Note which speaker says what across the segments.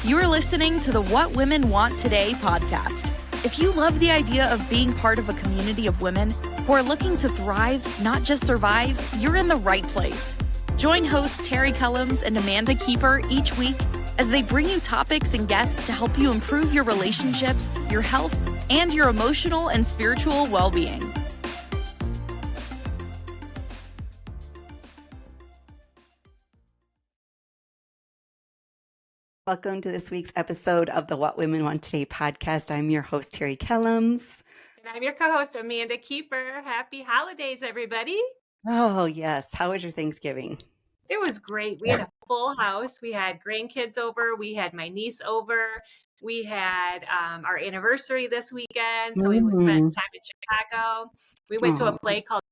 Speaker 1: You are listening to the What Women Want Today podcast. If you love the idea of being part of a community of women who are looking to thrive, not just survive, you're in the right place. Join hosts Terri Kullums and Amanda Keeper each week as they bring you topics and guests to help you improve your relationships, your health, and your emotional and spiritual well-being.
Speaker 2: Welcome to this week's episode of the What Women Want Today podcast. I'm your host, Terri Kullums.
Speaker 3: And I'm your co-host, Amanda Keeper. Happy holidays, everybody.
Speaker 2: Oh, yes. How was your Thanksgiving?
Speaker 3: It was great. We had a full house. We had grandkids over. We had my niece over. We had our anniversary this weekend. So we spent time in Chicago. We went to a play called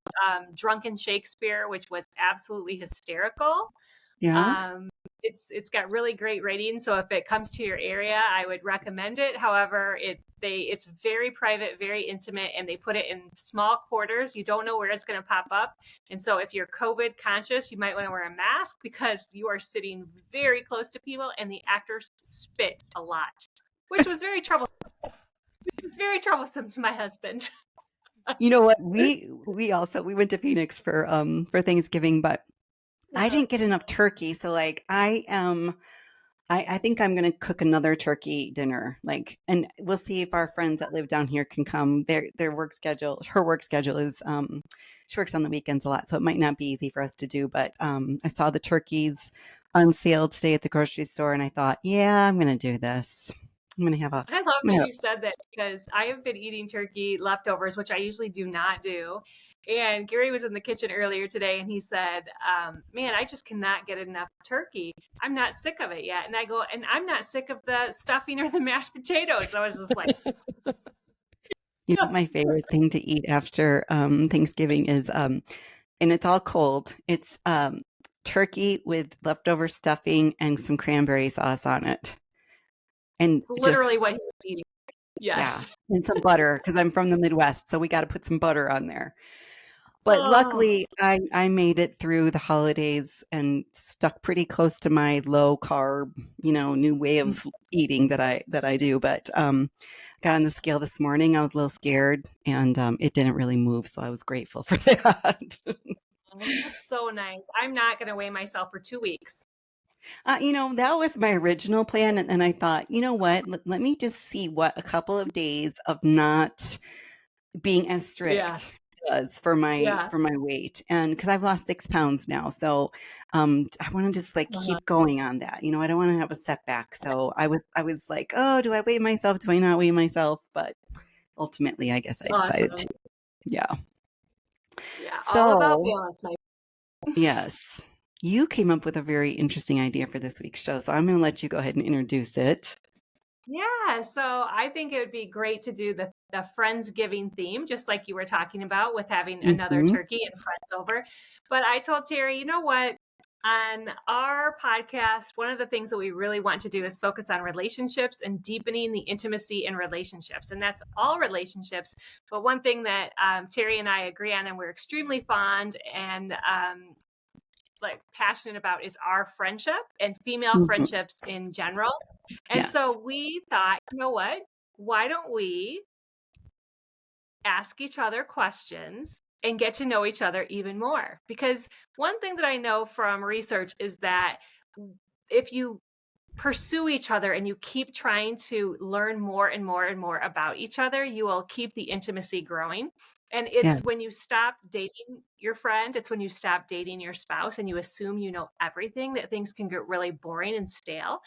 Speaker 3: Drunken Shakespeare, which was absolutely hysterical.
Speaker 2: Yeah.
Speaker 3: It's got really great ratings. So if it comes to your area, I would recommend it. However, it's very private, very intimate, and they put it in small quarters. You don't know where it's going to pop up. And so if you're COVID conscious, you might want to wear a mask because you are sitting very close to people and the actors spit a lot, which was very troublesome. It was very troublesome to my husband.
Speaker 2: You know what? We went to Phoenix for Thanksgiving, but I didn't get enough turkey. So I think I'm going to cook another turkey dinner, and we'll see if our friends that live down here can come. Her work schedule is, she works on the weekends a lot, so it might not be easy for us to do, but I saw the turkeys on sale today at the grocery store and I thought, yeah, I'm going to do this. I'm going to have a...
Speaker 3: I love that you said that because I have been eating turkey leftovers, which I usually do not do. And Gary was in the kitchen earlier today and he said, man, I just cannot get enough turkey. I'm not sick of it yet. And I go, and I'm not sick of the stuffing or the mashed potatoes. I was just like...
Speaker 2: You know, my favorite thing to eat after Thanksgiving is, and it's all cold, it's turkey with leftover stuffing and some cranberry sauce on it. And
Speaker 3: literally what he was eating. Yes.
Speaker 2: Yeah, and some butter because I'm from the Midwest, so we got to put some butter on there. But luckily, I made it through the holidays and stuck pretty close to my low carb, new way of eating that I do. But got on the scale this morning. I was a little scared, and it didn't really move, so I was grateful for that.
Speaker 3: That's so nice. I'm not going to weigh myself for 2 weeks.
Speaker 2: That was my original plan. And then I thought, you know what, let me just see what a couple of days of not being as strict does for my weight. And because I've lost 6 pounds now. So I want to just keep going on that. I don't want to have a setback. So I was like, oh, do I weigh myself? Do I not weigh myself? But ultimately, I guess I decided to. Yeah.
Speaker 3: Yeah. So, all about balance, my
Speaker 2: Yes. You came up with a very interesting idea for this week's show, so I'm going to let you go ahead and introduce it.
Speaker 3: Yeah, so I think it would be great to do the Friendsgiving theme, just like you were talking about with having another turkey and friends over. But I told Terri, you know what? On our podcast, one of the things that we really want to do is focus on relationships and deepening the intimacy in relationships. And that's all relationships. But one thing that Terri and I agree on and we're extremely fond and passionate about is our friendship and female friendships in general. And so we thought, you know what? Why don't we ask each other questions and get to know each other even more? Because one thing that I know from research is that if you pursue each other and you keep trying to learn more and more and more about each other, you will keep the intimacy growing. And it's when you stop dating your friend, it's when you stop dating your spouse and you assume you know everything that things can get really boring and stale.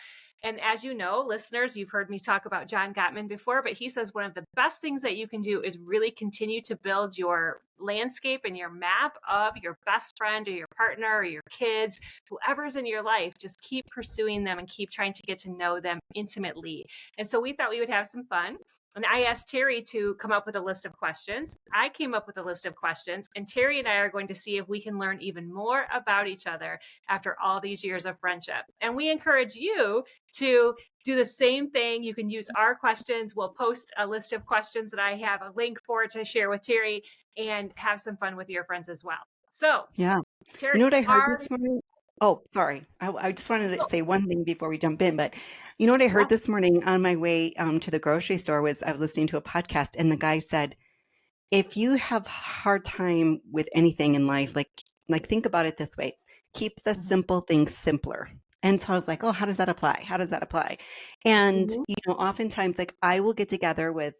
Speaker 3: And as you know, listeners, you've heard me talk about John Gottman before, but he says one of the best things that you can do is really continue to build your landscape and your map of your best friend or your partner or your kids, whoever's in your life. Just keep pursuing them and keep trying to get to know them intimately. And so we thought we would have some fun. And I asked Terri to come up with a list of questions. I came up with a list of questions, and Terri and I are going to see if we can learn even more about each other after all these years of friendship. And we encourage you to do the same thing. You can use our questions. We'll post a list of questions that I have a link for to share with Terri and have some fun with your friends as well. So,
Speaker 2: yeah.
Speaker 3: Terri,
Speaker 2: you know what I heard this morning? Oh, sorry. I just wanted to
Speaker 3: Oh,
Speaker 2: say one thing before we jump in, but you know what I
Speaker 3: yeah.
Speaker 2: heard this morning on my way to the grocery store was I was listening to a podcast and the guy said, if you have a hard time with anything in life, like think about it this way, keep the
Speaker 3: Mhm.
Speaker 2: simple things simpler. And so I was like, oh, how does that apply? How does that apply? And,
Speaker 3: Mhm.
Speaker 2: oftentimes like I will get together with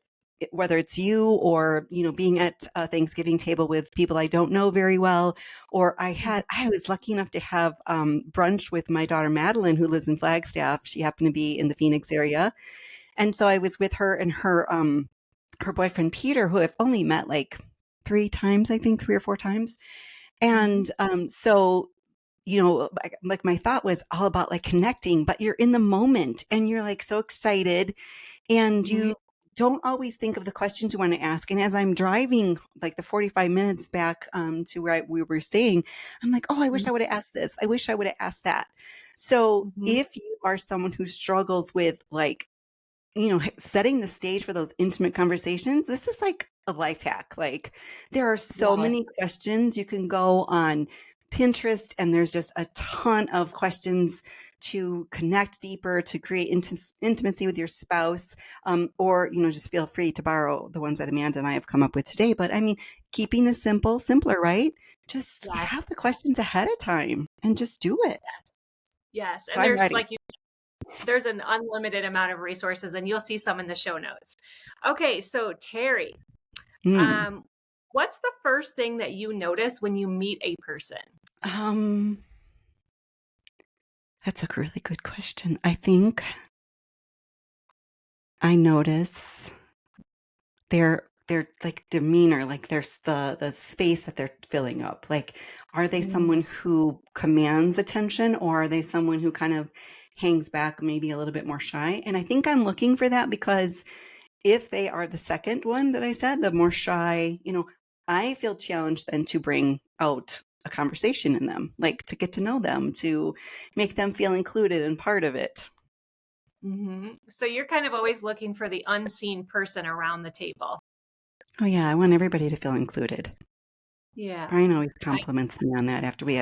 Speaker 2: whether it's you or, being at a Thanksgiving table with people I don't know very well, or
Speaker 3: Mhm.
Speaker 2: I was lucky enough to have brunch with my daughter Madeline, who lives in Flagstaff. She happened to be in the Phoenix area. And so I was with her and her boyfriend Peter, who I've only met like 3 times, I think 3 or 4 times.
Speaker 3: Mhm.
Speaker 2: And so, like my thought was all about like connecting, but you're in the moment and you're like so excited and
Speaker 3: Mhm.
Speaker 2: you don't always think of the questions you want to ask. And as I'm driving like the 45 minutes back to where we were staying, I'm like, oh, I wish
Speaker 3: Mhm.
Speaker 2: I would have asked this. I wish I would have asked that. So
Speaker 3: Mhm.
Speaker 2: if you are someone who struggles with like setting the stage for those intimate conversations, this is like a life hack. Like there are so
Speaker 3: Yes.
Speaker 2: many questions you can go on Pinterest, and there's just a ton of questions to connect deeper, to create intimacy with your spouse, or just feel free to borrow the ones that Amanda and I have come up with today. But I mean, keeping this simple, simpler, right? Just
Speaker 3: Yes.
Speaker 2: have the questions ahead of time and just do it.
Speaker 3: Yes.
Speaker 2: So
Speaker 3: And
Speaker 2: I'm
Speaker 3: there's
Speaker 2: ready.
Speaker 3: like there's an unlimited amount of resources, and you'll see some in the show notes. Okay, so Terri,
Speaker 2: Mm.
Speaker 3: um, what's the first thing that you notice when you meet a person?
Speaker 2: Um, That's a really good question. I think I notice their like demeanor, like there's the space that they're filling up. Like, are they
Speaker 3: Mm.
Speaker 2: someone who commands attention or are they someone who kind of hangs back, maybe a little bit more shy? And I think I'm looking for that because if they are the second one that I said, the more shy, I feel challenged then to bring out a conversation in them, like to get to know them, to make them feel included and part of it.
Speaker 3: Mm-hmm. So you're kind of always looking for the unseen person around the table.
Speaker 2: Oh yeah, I want everybody to feel included.
Speaker 3: Yeah.
Speaker 2: Brian always
Speaker 3: I,
Speaker 2: compliments me on that after we're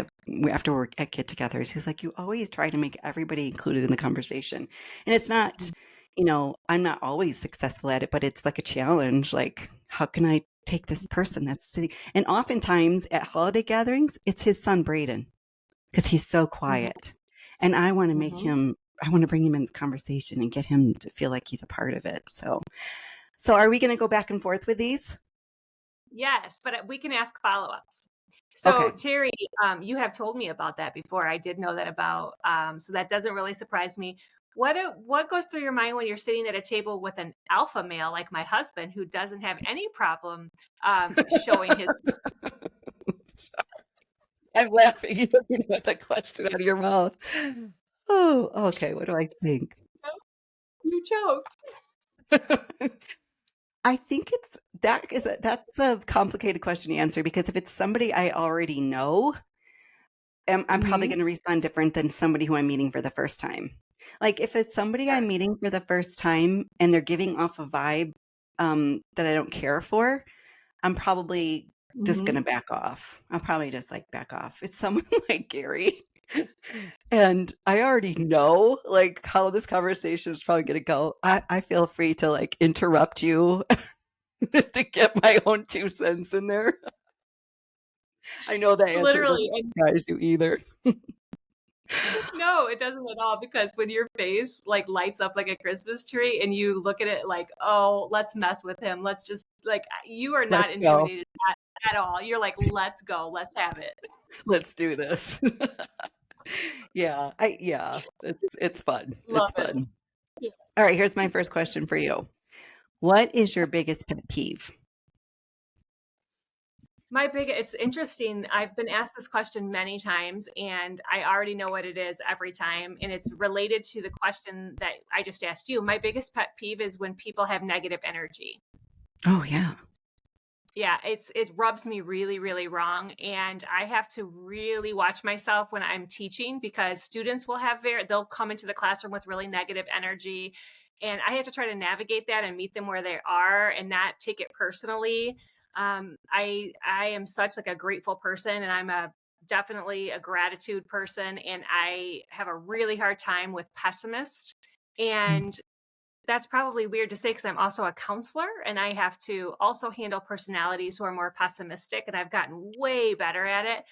Speaker 2: at get-togethers. He's like, "You always try to make everybody included in the conversation." And it's not, I'm not always successful at it, but it's like a challenge. Like, how can I take this person that's sitting? And oftentimes at holiday gatherings, it's his son Braden because he's so
Speaker 3: mm-hmm.
Speaker 2: quiet, and I want to make
Speaker 3: Mm-hmm.
Speaker 2: him. I want to bring him in the conversation and get him to feel like he's a part of it. So are we going to go back and forth with these?
Speaker 3: Yes, but we can ask follow-ups. So
Speaker 2: Okay.
Speaker 3: Terri, you have told me about that before. I did know that about, so that doesn't really surprise me. What goes through your mind when you're sitting at a table with an alpha male like my husband, who doesn't have any problem showing his?
Speaker 2: I'm laughing. You don't even have that question out of your mouth. Oh, okay. What do I think?
Speaker 3: You choked.
Speaker 2: I think that's a complicated question to answer because if it's somebody I already know, I'm probably
Speaker 3: Mm-hmm.
Speaker 2: going to respond different than somebody who I'm meeting for the first time. Like if it's somebody I'm meeting for the first time and they're giving off a vibe that I don't care for, I'm probably just
Speaker 3: Mm-hmm.
Speaker 2: gonna back off. I'll probably just like back off. It's someone like Gary. And I already know like how this conversation is probably gonna go. I feel free to like interrupt you to get my own 2 cents in there. I know that answer
Speaker 3: Literally,
Speaker 2: doesn't
Speaker 3: and
Speaker 2: surprise you either.
Speaker 3: no, it doesn't at all, because when your face like lights up like a Christmas tree and you look at it like, oh, let's mess with him. Let's just like, you are not
Speaker 2: Let's go.
Speaker 3: intimidated at all. You're like, let's go, let's have it.
Speaker 2: Let's do this. Yeah. It's fun.
Speaker 3: Love
Speaker 2: It's
Speaker 3: it.
Speaker 2: fun.
Speaker 3: Yeah.
Speaker 2: All right, here's my first question for you. What is your biggest pet peeve?
Speaker 3: It's interesting. I've been asked this question many times and I already know what it is every time. And it's related to the question that I just asked you. My biggest pet peeve is when people have negative energy.
Speaker 2: Oh yeah.
Speaker 3: Yeah, it rubs me really, really wrong. And I have to really watch myself when I'm teaching, because students they'll come into the classroom with really negative energy. And I have to try to navigate that and meet them where they are and not take it personally. I am such like a grateful person, and I'm a definitely a gratitude person, and I have a really hard time with pessimist. And that's probably weird to say because I'm also a counselor and I have to also handle personalities who are more pessimistic, and I've gotten way better at it.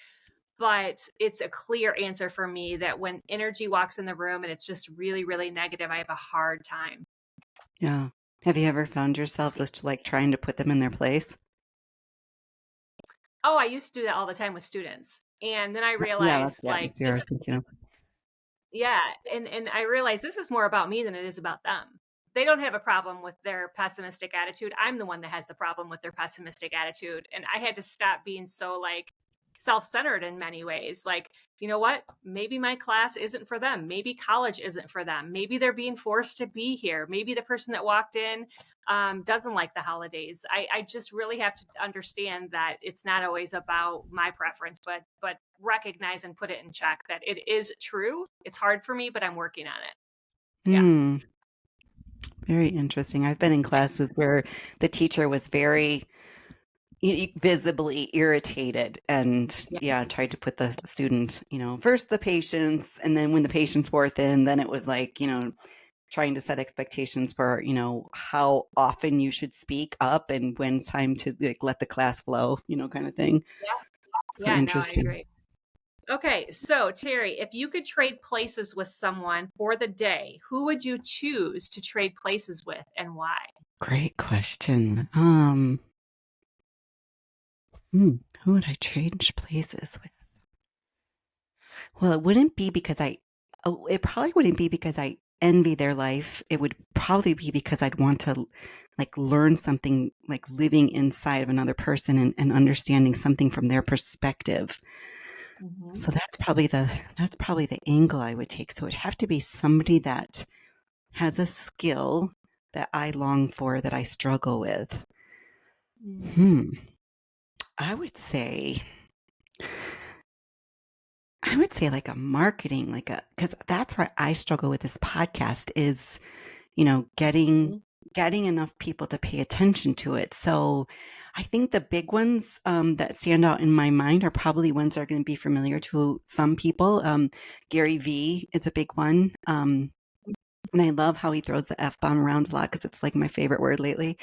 Speaker 3: But it's a clear answer for me that when energy walks in the room and it's just really, really negative, I have a hard time.
Speaker 2: Yeah. Have you ever found yourself just like trying to put them in their place?
Speaker 3: Oh, I used to do that all the time with students. And then I
Speaker 2: Yeah, that's
Speaker 3: realized
Speaker 2: the
Speaker 3: like
Speaker 2: atmosphere I
Speaker 3: this,
Speaker 2: was thinking of.
Speaker 3: yeah, and I realized this is more about me than it is about them. They don't have a problem with their pessimistic attitude. I'm the one that has the problem with their pessimistic attitude. And I had to stop being so like self-centered in many ways. Like, you know what? Maybe my class isn't for them. Maybe college isn't for them. Maybe they're being forced to be here. Maybe the person that walked in doesn't like the holidays. I just really have to understand that it's not always about my preference, but recognize and put it in check that it is true. It's hard for me, but I'm working on it. Yeah.
Speaker 2: Hmm. Very interesting. I've been in classes where the teacher was very visibly irritated and
Speaker 3: Yeah.
Speaker 2: tried to put the student, first the patients, and then when the patients wore thin, then it was like, trying to set expectations for, how often you should speak up and when it's time to like let the class flow, kind of thing. So
Speaker 3: Yeah, no, I
Speaker 2: interesting.
Speaker 3: agree. Okay, so Terri, if you could trade places with someone for the day, who would you choose to trade places with and why?
Speaker 2: Great question. Who would I change places with? Well, it wouldn't be because it probably wouldn't be because I envy their life. It would probably be because I'd want to like learn something, like living inside of another person and understanding something from their perspective.
Speaker 3: Mm-hmm.
Speaker 2: So that's probably the angle I would take. So it'd have to be somebody that has a skill that I long for, that I struggle with. Hmm. I would say like a marketing, because that's where I struggle with this podcast is,
Speaker 3: Mm-hmm.
Speaker 2: getting enough people to pay attention to it. So I think the big ones that stand out in my mind are probably ones that are going to be familiar to some people. Gary V is a big one. And I love how he throws the F-bomb around a lot because it's like my favorite word lately.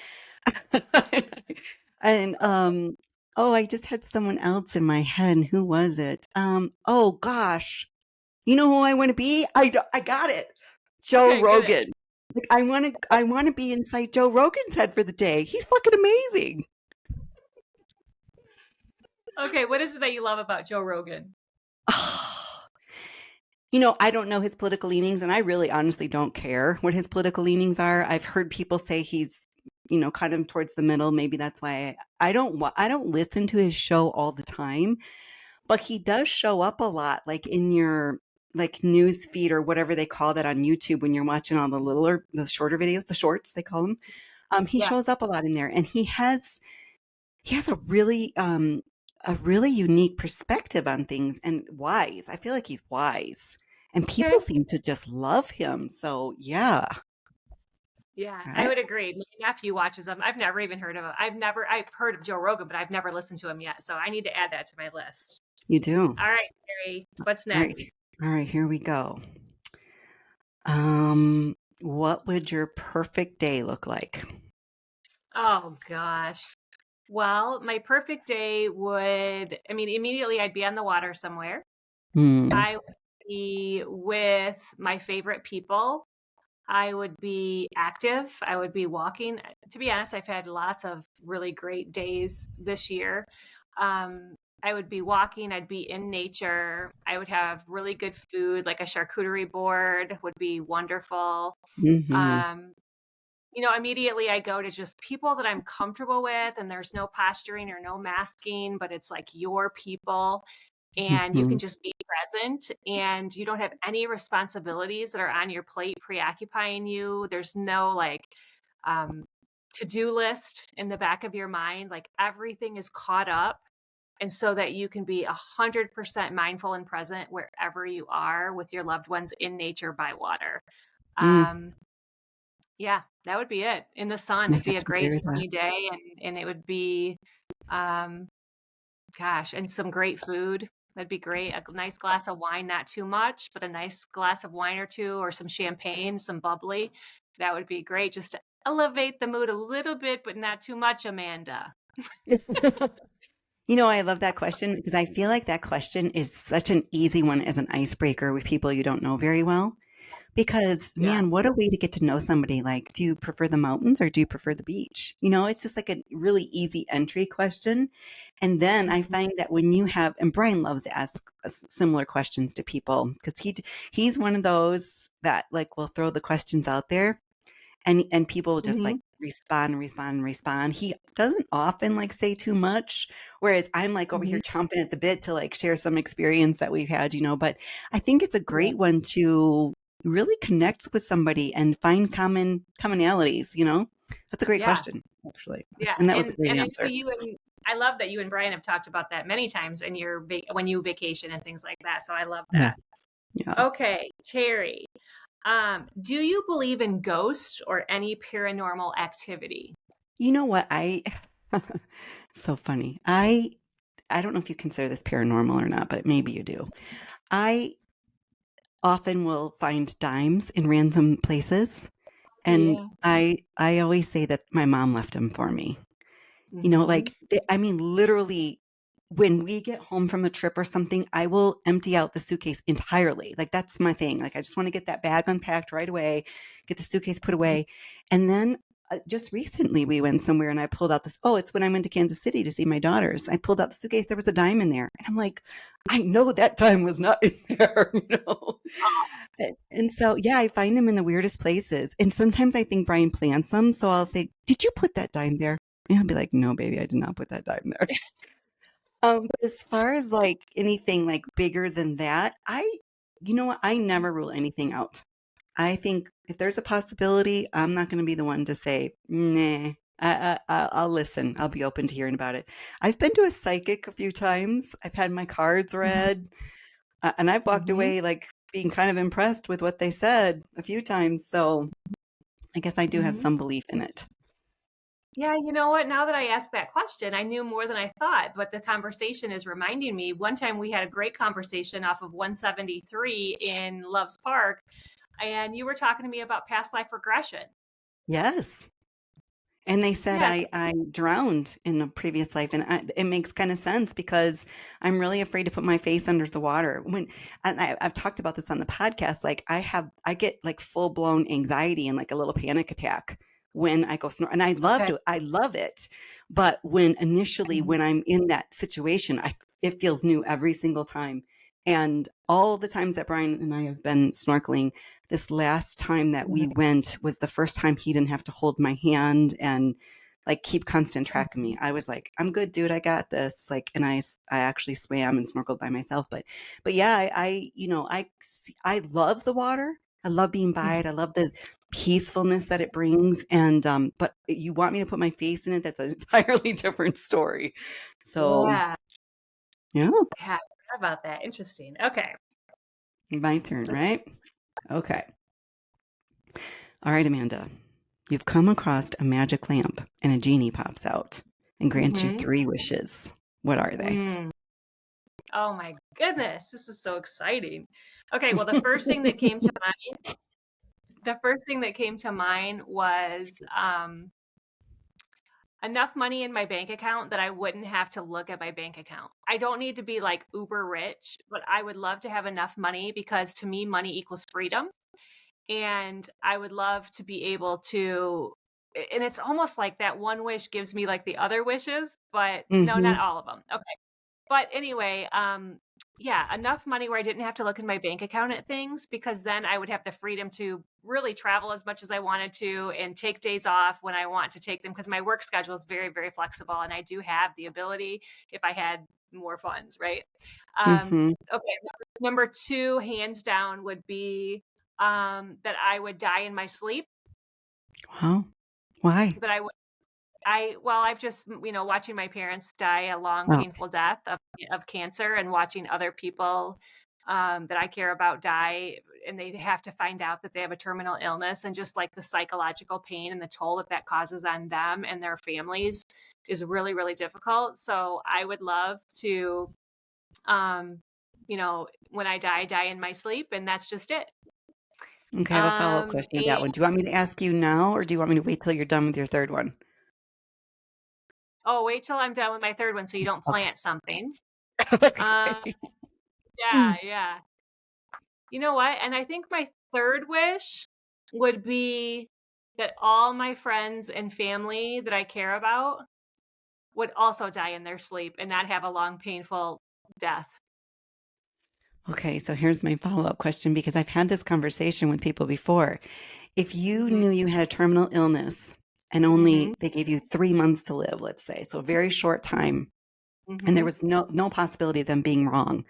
Speaker 2: And oh, I just had someone else in my head. Who was it? Oh gosh. You know who I want to be? I got it. Joe
Speaker 3: Okay, good.
Speaker 2: Rogan. Like I want to be inside Joe Rogan's head for the day. He's fucking amazing.
Speaker 3: Okay, what is it that you love about Joe Rogan?
Speaker 2: I don't know his political leanings, and I really honestly don't care what his political leanings are. I've heard people say he's, kind of towards the middle. Maybe that's why I don't listen to his show all the time, but he does show up a lot, like in your like news feed or whatever they call that on YouTube when you're watching all the shorter videos, the shorts they call them. He
Speaker 3: Yeah,
Speaker 2: shows up a lot in there, and he has a really unique perspective on things and wise. I feel like he's wise, and people
Speaker 3: okay.
Speaker 2: seem to just love him. So yeah,
Speaker 3: Yeah, I
Speaker 2: I,
Speaker 3: would agree. My nephew watches him. I've never even heard of him. I've heard of Joe Rogan, but I've never listened to him yet. So I need to add that to my list.
Speaker 2: you do.
Speaker 3: All right, Terri, what's
Speaker 2: All right,
Speaker 3: next?
Speaker 2: all right. Here we go. What would your perfect day look like?
Speaker 3: Oh gosh. Well, my perfect day would, I mean, immediately I'd be on the water somewhere.
Speaker 2: Hmm.
Speaker 3: I would be with my favorite people. I would be active. I would be walking. To be honest, I've had lots of really great days this year. I would be walking. I'd be in nature. I would have really good food, like a charcuterie board would be wonderful.
Speaker 2: Mm-hmm.
Speaker 3: Um, immediately I go to just people that I'm comfortable with, and there's no posturing or no masking, but it's like your people, and you
Speaker 2: Mm-hmm.
Speaker 3: can just be present, and you don't have any responsibilities that are on your plate preoccupying you. There's no like to-do list in the back of your mind. Like everything is caught up. And so that you can be 100% mindful and present wherever you are with your loved ones in nature by water.
Speaker 2: Mm.
Speaker 3: Um, yeah, that would be it. In the sun,
Speaker 2: I
Speaker 3: it'd be
Speaker 2: have
Speaker 3: a
Speaker 2: to agree
Speaker 3: great
Speaker 2: with that.
Speaker 3: sunny day, and it would be, um, gosh, and some great food. That'd be great. A nice glass of wine, not too much, but a nice glass of wine or two, or some champagne, some bubbly. That would be great, just to elevate the mood a little bit, but not too much, Amanda.
Speaker 2: I love that question because I feel like that question is such an easy one as an icebreaker with people you don't know very well. Because, man, what a way to get to know somebody. Like, do you prefer the mountains or do you prefer the beach? It's just like a really easy entry question. And then I find that when you have, and Brian loves to ask similar questions to people because he's one of those that like will throw the questions out there and people just like respond. He doesn't often like say too much, whereas I'm like over here chomping at the bit to like share some experience that we've had, but I think it's a great one to really connect with somebody and find commonalities. That's a great question, actually.
Speaker 3: Yeah,
Speaker 2: and that was a great answer.
Speaker 3: I love that you and Brian have talked about that many times in your when you vacation and things like that. So I love that.
Speaker 2: Yeah.
Speaker 3: Okay, Terri, do you believe in ghosts or any paranormal activity?
Speaker 2: You know what? So funny. I don't know if you consider this paranormal or not, but maybe you do. I often will find dimes in random places. And I always say that my mom left them for me. Like, I mean, literally, when we get home from a trip or something, I will empty out the suitcase entirely. Like, that's my thing. Like, I just want to get that bag unpacked right away, get the suitcase put away. And then just recently we went somewhere and I pulled out this. Oh, it's when I went to Kansas City to see my daughters. I pulled out the suitcase. There was a dime in there. And I'm like, I know that dime was not in there, And so, yeah, I find them in the weirdest places. And sometimes I think Brian plants them. So I'll say, did you put that dime there? And he'll be like, no, baby, I did not put that dime there. But as far as like anything like bigger than that, you know what? I never rule anything out. I think if there's a possibility, I'm not going to be the one to say, nah, I'll listen. I'll be open to hearing about it. I've been to a psychic a few times. I've had my cards read, and I've walked away like being kind of impressed with what they said a few times. So I guess I do have some belief in it.
Speaker 3: Yeah, you know what? Now that I asked that question, I knew more than I thought, but the conversation is reminding me. One time we had a great conversation off of 173 in Loves Park, and you were talking to me about past life regression.
Speaker 2: Yes. And they said I drowned in a previous life, and it makes kind of sense because I'm really afraid to put my face under the water. I've talked about this on the podcast, like I get like full blown anxiety and like a little panic attack when I go snort, and I love it. But when I'm in that situation, it feels new every single time. And all the times that Brian and I have been snorkeling, this last time that we went was the first time he didn't have to hold my hand and like keep constant track of me. I was like, I'm good, dude. I got this. Like, and I actually swam and snorkeled by myself. But yeah, I love the water. I love being by it. I love the peacefulness that it brings. And, but you want me to put my face in it? That's an entirely different story. So
Speaker 3: yeah.
Speaker 2: Yeah.
Speaker 3: How about that? Interesting. Okay.
Speaker 2: My turn, right? Okay. All right, Amanda. You've come across a magic lamp and a genie pops out and grants you 3 wishes. What are they?
Speaker 3: Oh my goodness. This is so exciting. Okay. Well, the first thing that came to mind was enough money in my bank account that I wouldn't have to look at my bank account. I don't need to be like uber rich, but I would love to have enough money because to me, money equals freedom. And I would love to be able to, and it's almost like that one wish gives me like the other wishes, but no, not all of them. Okay. But anyway, yeah, enough money where I didn't have to look in my bank account at things, because then I would have the freedom to really travel as much as I wanted to and take days off when I want to take them, because my work schedule is very, very flexible and I do have the ability if I had more funds, right? Okay, number 2, hands down, would be that I would die in my sleep.
Speaker 2: Wow. Why?
Speaker 3: That I've just, watching my parents die a long, painful death of cancer, and watching other people that I care about die, and they have to find out that they have a terminal illness, and just like the psychological pain and the toll that causes on them and their families is really, really difficult. So I would love to when I die in my sleep, and that's just it.
Speaker 2: Okay, I have a follow-up question to that one. Do you want me to ask you now, or do you want me to wait till you're done with your third one?
Speaker 3: Oh, wait till I'm done with my third one so you don't
Speaker 2: Okay.
Speaker 3: plant something.
Speaker 2: Okay.
Speaker 3: Yeah. You know what? And I think my third wish would be that all my friends and family that I care about would also die in their sleep and not have a long, painful death.
Speaker 2: Okay, so here's my follow-up question because I've had this conversation with people before. If you
Speaker 3: Mhm.
Speaker 2: knew you had a terminal illness and only they gave you 3 months to live, let's say, so a very short time, and there
Speaker 3: Mhm.
Speaker 2: was no possibility of them being wrong,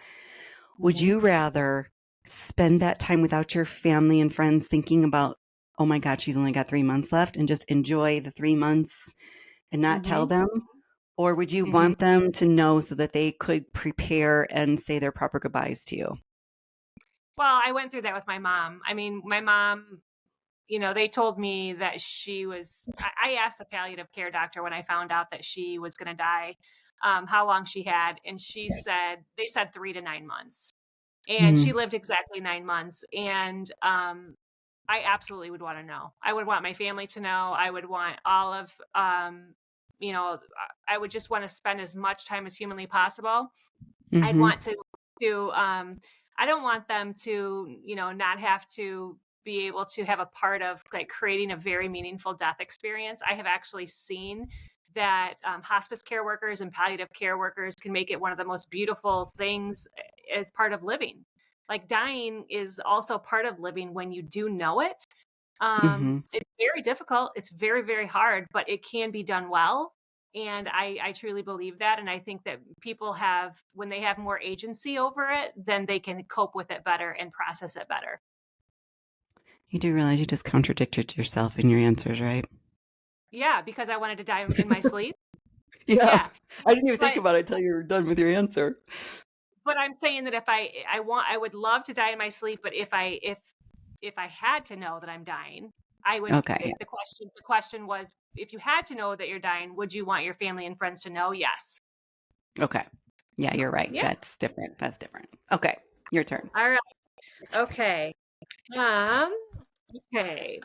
Speaker 2: would
Speaker 3: Mhm.
Speaker 2: you rather spend that time without your family and friends thinking about, oh my God, she's only got 3 months left, and just enjoy the 3 months and not tell
Speaker 3: Mhm.
Speaker 2: them? Or would you
Speaker 3: Mhm.
Speaker 2: want them to know so that they could prepare and say their proper goodbyes to you?
Speaker 3: Well, I went through that with my mom. I mean, my mom, they told me that I asked the palliative care doctor when I found out that she was going to die, how long she had. And they said 3 to 9 months. And she
Speaker 2: Mm,
Speaker 3: lived exactly 9 months. And I absolutely would want to know. I would want my family to know. I would want all of, I would just want to spend as much time as humanly possible. I'd
Speaker 2: mhm,
Speaker 3: want to I don't want them to, not have to be able to have a part of like creating a very meaningful death experience. I have actually seen that hospice care workers and palliative care workers can make it one of the most beautiful things as part of living. Like dying is also part of living when you do know it.
Speaker 2: mhm.
Speaker 3: It's very difficult. It's very, very hard, but it can be done well. And I truly believe that. And I think that when they have more agency over it, then they can cope with it better and process it better.
Speaker 2: You do realize you just contradicted yourself in your answers, right?
Speaker 3: Yeah, because I wanted to die in my sleep.
Speaker 2: Yeah.
Speaker 3: Yeah.
Speaker 2: I didn't even think
Speaker 3: But
Speaker 2: about it until you were done with your answer.
Speaker 3: but I'm saying that if I would love to die in my sleep, but if I had to know that I'm dying, I would
Speaker 2: Okay.
Speaker 3: the question was, if you had to know that you're dying, would you want your family and friends to know? Yes.
Speaker 2: Okay. Yeah, you're right.
Speaker 3: Yeah.
Speaker 2: That's different. That's different. Okay. Your turn.
Speaker 3: All right. Okay. Um, okay.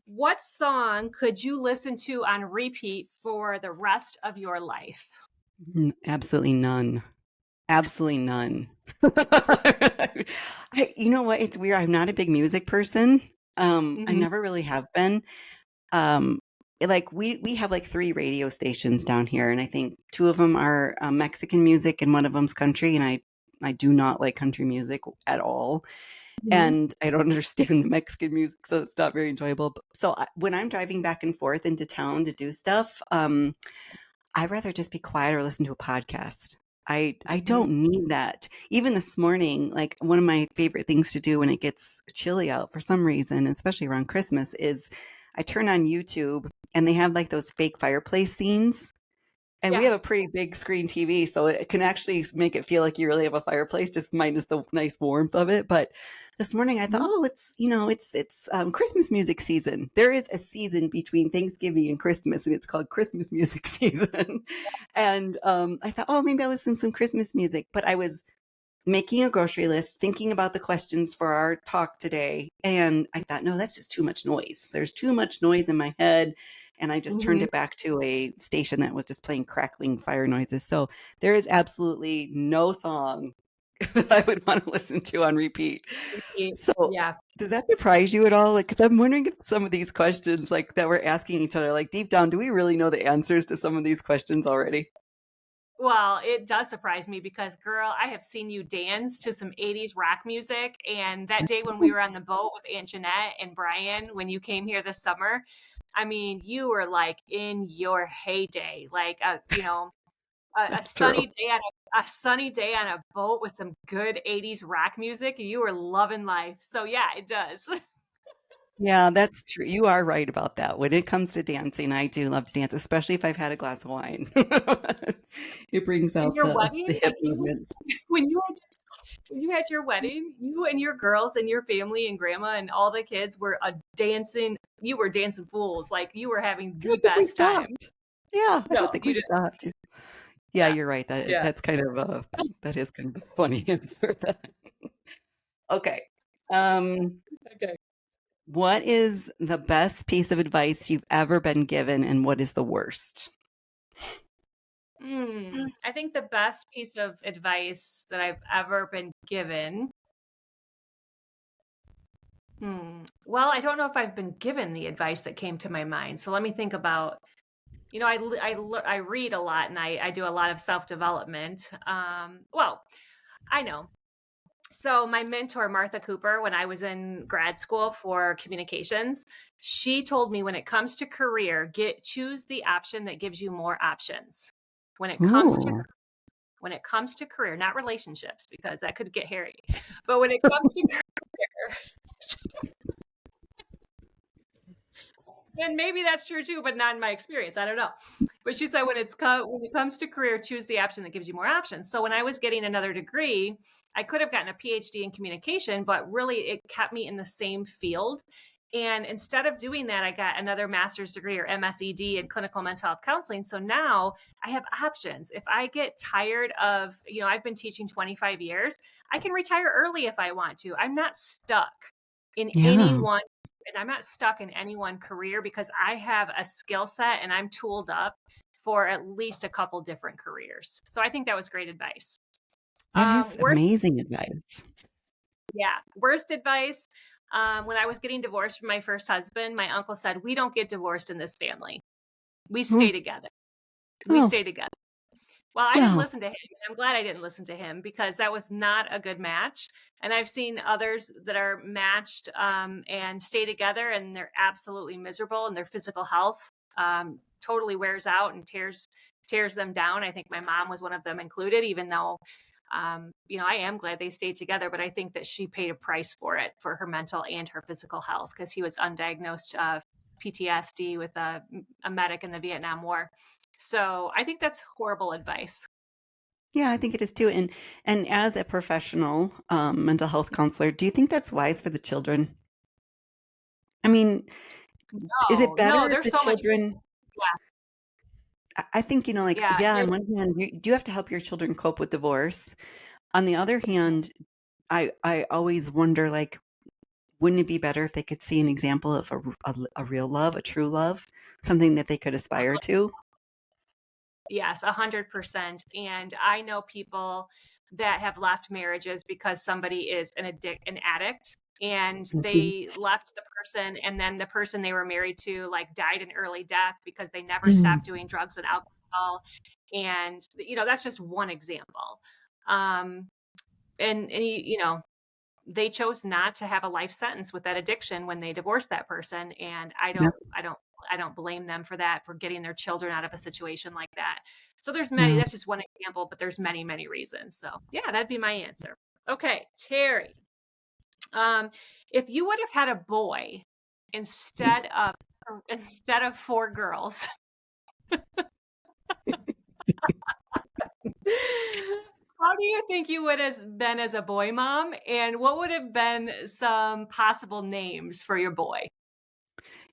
Speaker 3: What song could you listen to on repeat for the rest of your life?
Speaker 2: Absolutely none. Absolutely none. You know what? It's weird. I'm not a big music person. I
Speaker 3: Mhm.
Speaker 2: never really have been. Um, like we have like 3 radio stations down here, and I think 2 of them are Mexican music and one of them's country, and I do not like country music at all.
Speaker 3: Mhm.
Speaker 2: And I don't understand the Mexican music, so it's not very enjoyable. So when I'm driving back and forth into town to do stuff, I'd rather just be quiet or listen to a podcast. I
Speaker 3: Mhm.
Speaker 2: don't need that. Even this morning, like one of my favorite things to do when it gets chilly out for some reason, especially around Christmas, is I turn on YouTube and they have like those fake fireplace scenes. And we
Speaker 3: Yeah.
Speaker 2: have a pretty big screen TV, so it can actually make it feel like you really have a fireplace, just minus the nice warmth of it. But this morning I thought,
Speaker 3: Mhm.
Speaker 2: oh, it's Christmas music season. There is a season between Thanksgiving and Christmas, and it's called Christmas music season. And I thought, oh, maybe I'll listen to some Christmas music. But I was making a grocery list, thinking about the questions for our talk today. And I thought, no, that's just too much noise. There's too much noise in my head. And I just turned
Speaker 3: Mhm.
Speaker 2: it back to a station that was just playing crackling fire noises. So there is absolutely no song that I would want to listen to on repeat.
Speaker 3: Repeat.
Speaker 2: So
Speaker 3: Yeah.
Speaker 2: does that surprise you at all? Like, because I'm wondering if some of these questions, like that we're asking each other, like deep down, do we really know the answers to some of these questions already?
Speaker 3: Well, it does surprise me because, girl, I have seen you dance to some 80s rock music. And that day when we were on the boat with Aunt Jeanette and Brian, when you came here this summer, I mean, you were like in your heyday, like a
Speaker 2: That's true.
Speaker 3: sunny day a sunny day on a boat with some good 80s rock music. You were loving life. So yeah, it does.
Speaker 2: Yeah, that's true. You are right about that. When it comes to dancing, I do love to dance, especially if I've had a glass of wine. It brings
Speaker 3: And
Speaker 2: out
Speaker 3: your
Speaker 2: the
Speaker 3: wedding,
Speaker 2: hip movements.
Speaker 3: when you had your wedding, you and your girls and your family and grandma and all the kids were a dancing. You were dancing fools, like you were having
Speaker 2: I
Speaker 3: the
Speaker 2: don't think we
Speaker 3: best time.
Speaker 2: stopped. Yeah, I
Speaker 3: No,
Speaker 2: don't think we
Speaker 3: you didn't.
Speaker 2: stopped. Yeah, you're right. That's kind of that is kind of a funny answer. Okay.
Speaker 3: Okay.
Speaker 2: What is the best piece of advice you've ever been given, and what is the worst?
Speaker 3: I think the best piece of advice that I've ever been given. Well, I don't know if I've been given the advice that came to my mind. So let me think about, I read a lot and I do a lot of self-development. Well, I know. So my mentor, Martha Cooper, when I was in grad school for communications, she told me when it comes to career, choose the option that gives you more options. When it comes to
Speaker 2: Ooh.
Speaker 3: when it comes to career, not relationships, because that could get hairy. But when it comes to career, and maybe that's true too, but not in my experience. I don't know. But she said when it comes to career, choose the option that gives you more options. So when I was getting another degree, I could have gotten a PhD in communication, but really it kept me in the same field. And instead of doing that, I got another master's degree or MSED in clinical mental health counseling. So now I have options. If I get tired of, I've been teaching 25 years, I can retire early if I want to. I'm not stuck in any
Speaker 2: Yeah,
Speaker 3: one, and I'm not stuck in any one career because I have a skill set and I'm tooled up for at least a couple different careers. So I think that was great advice.
Speaker 2: that is
Speaker 3: Worst,
Speaker 2: amazing advice.
Speaker 3: worst advice. When I was getting divorced from my first husband, my uncle said, "We don't get divorced in this family. We stay
Speaker 2: Oh,
Speaker 3: together. We
Speaker 2: oh,
Speaker 3: stay together." Well, I didn't
Speaker 2: well,
Speaker 3: listen to him. I'm glad I didn't listen to him because that was not a good match. And I've seen others that are matched and stay together and they're absolutely miserable and their physical health totally wears out and tears them down. I think my mom was one of them included, even though I am glad they stayed together, but I think that she paid a price for it, for her mental and her physical health, because he was undiagnosed PTSD with a medic in the Vietnam War. So I think that's horrible advice.
Speaker 2: yeah, I think it is too. And as a professional mental health counselor, do you think that's wise for the children? I mean, is it
Speaker 3: No,
Speaker 2: better
Speaker 3: no,
Speaker 2: if
Speaker 3: there's
Speaker 2: the
Speaker 3: so much.
Speaker 2: children? I think, like,
Speaker 3: Yeah,
Speaker 2: yeah, on one hand, you do have to help your children cope with divorce. On the other hand, I always wonder, like, wouldn't it be better if they could see an example of a real love, a true love, something that they could aspire to?
Speaker 3: yes, 100%. And I know people that have left marriages because somebody is an addict, and
Speaker 2: Mhm.
Speaker 3: they left the person, and then the person they were married to like died an early death because they never
Speaker 2: Mm.
Speaker 3: stopped doing drugs and alcohol. And that's just one example. Um, and they chose not to have a life sentence with that addiction when they divorced that person, and
Speaker 2: Yep.
Speaker 3: I don't blame them for that, for getting their children out of a situation like that. So there's many,
Speaker 2: No.
Speaker 3: that's just one example, but there's many reasons. So yeah, that'd be my answer. Okay, Terri, if you would have had a boy instead of four girls, how do you think you would have been as a boy mom? And what would have been some possible names for your boy?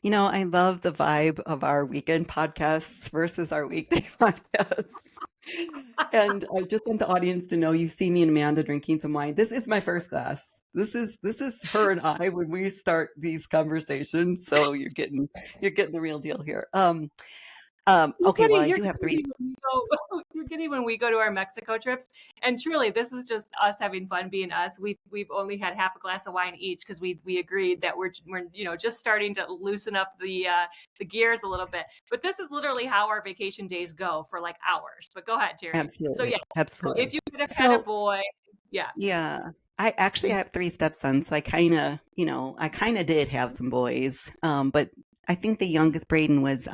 Speaker 2: I love the vibe of our weekend podcasts versus our weekday podcasts. And I just want the audience to know you see me and Amanda drinking some wine. This is my first glass. This is her and I when we start these conversations. So you're getting the real deal here. Okay, well, I
Speaker 3: You're
Speaker 2: do have three.
Speaker 3: kidding when we go you're kidding when we go to our Mexico trips. And truly, this is just us having fun being us. We've only had half a glass of wine each because we agreed that we're just starting to loosen up the gears a little bit. But this is literally how our vacation days go for like hours. But go ahead, Terri. So yeah,
Speaker 2: Absolutely.
Speaker 3: so if
Speaker 2: Absolutely.
Speaker 3: you could have had a
Speaker 2: So,
Speaker 3: boy, yeah.
Speaker 2: yeah, I actually have three stepsons. So I kind of did have some boys. But I think the youngest Braden was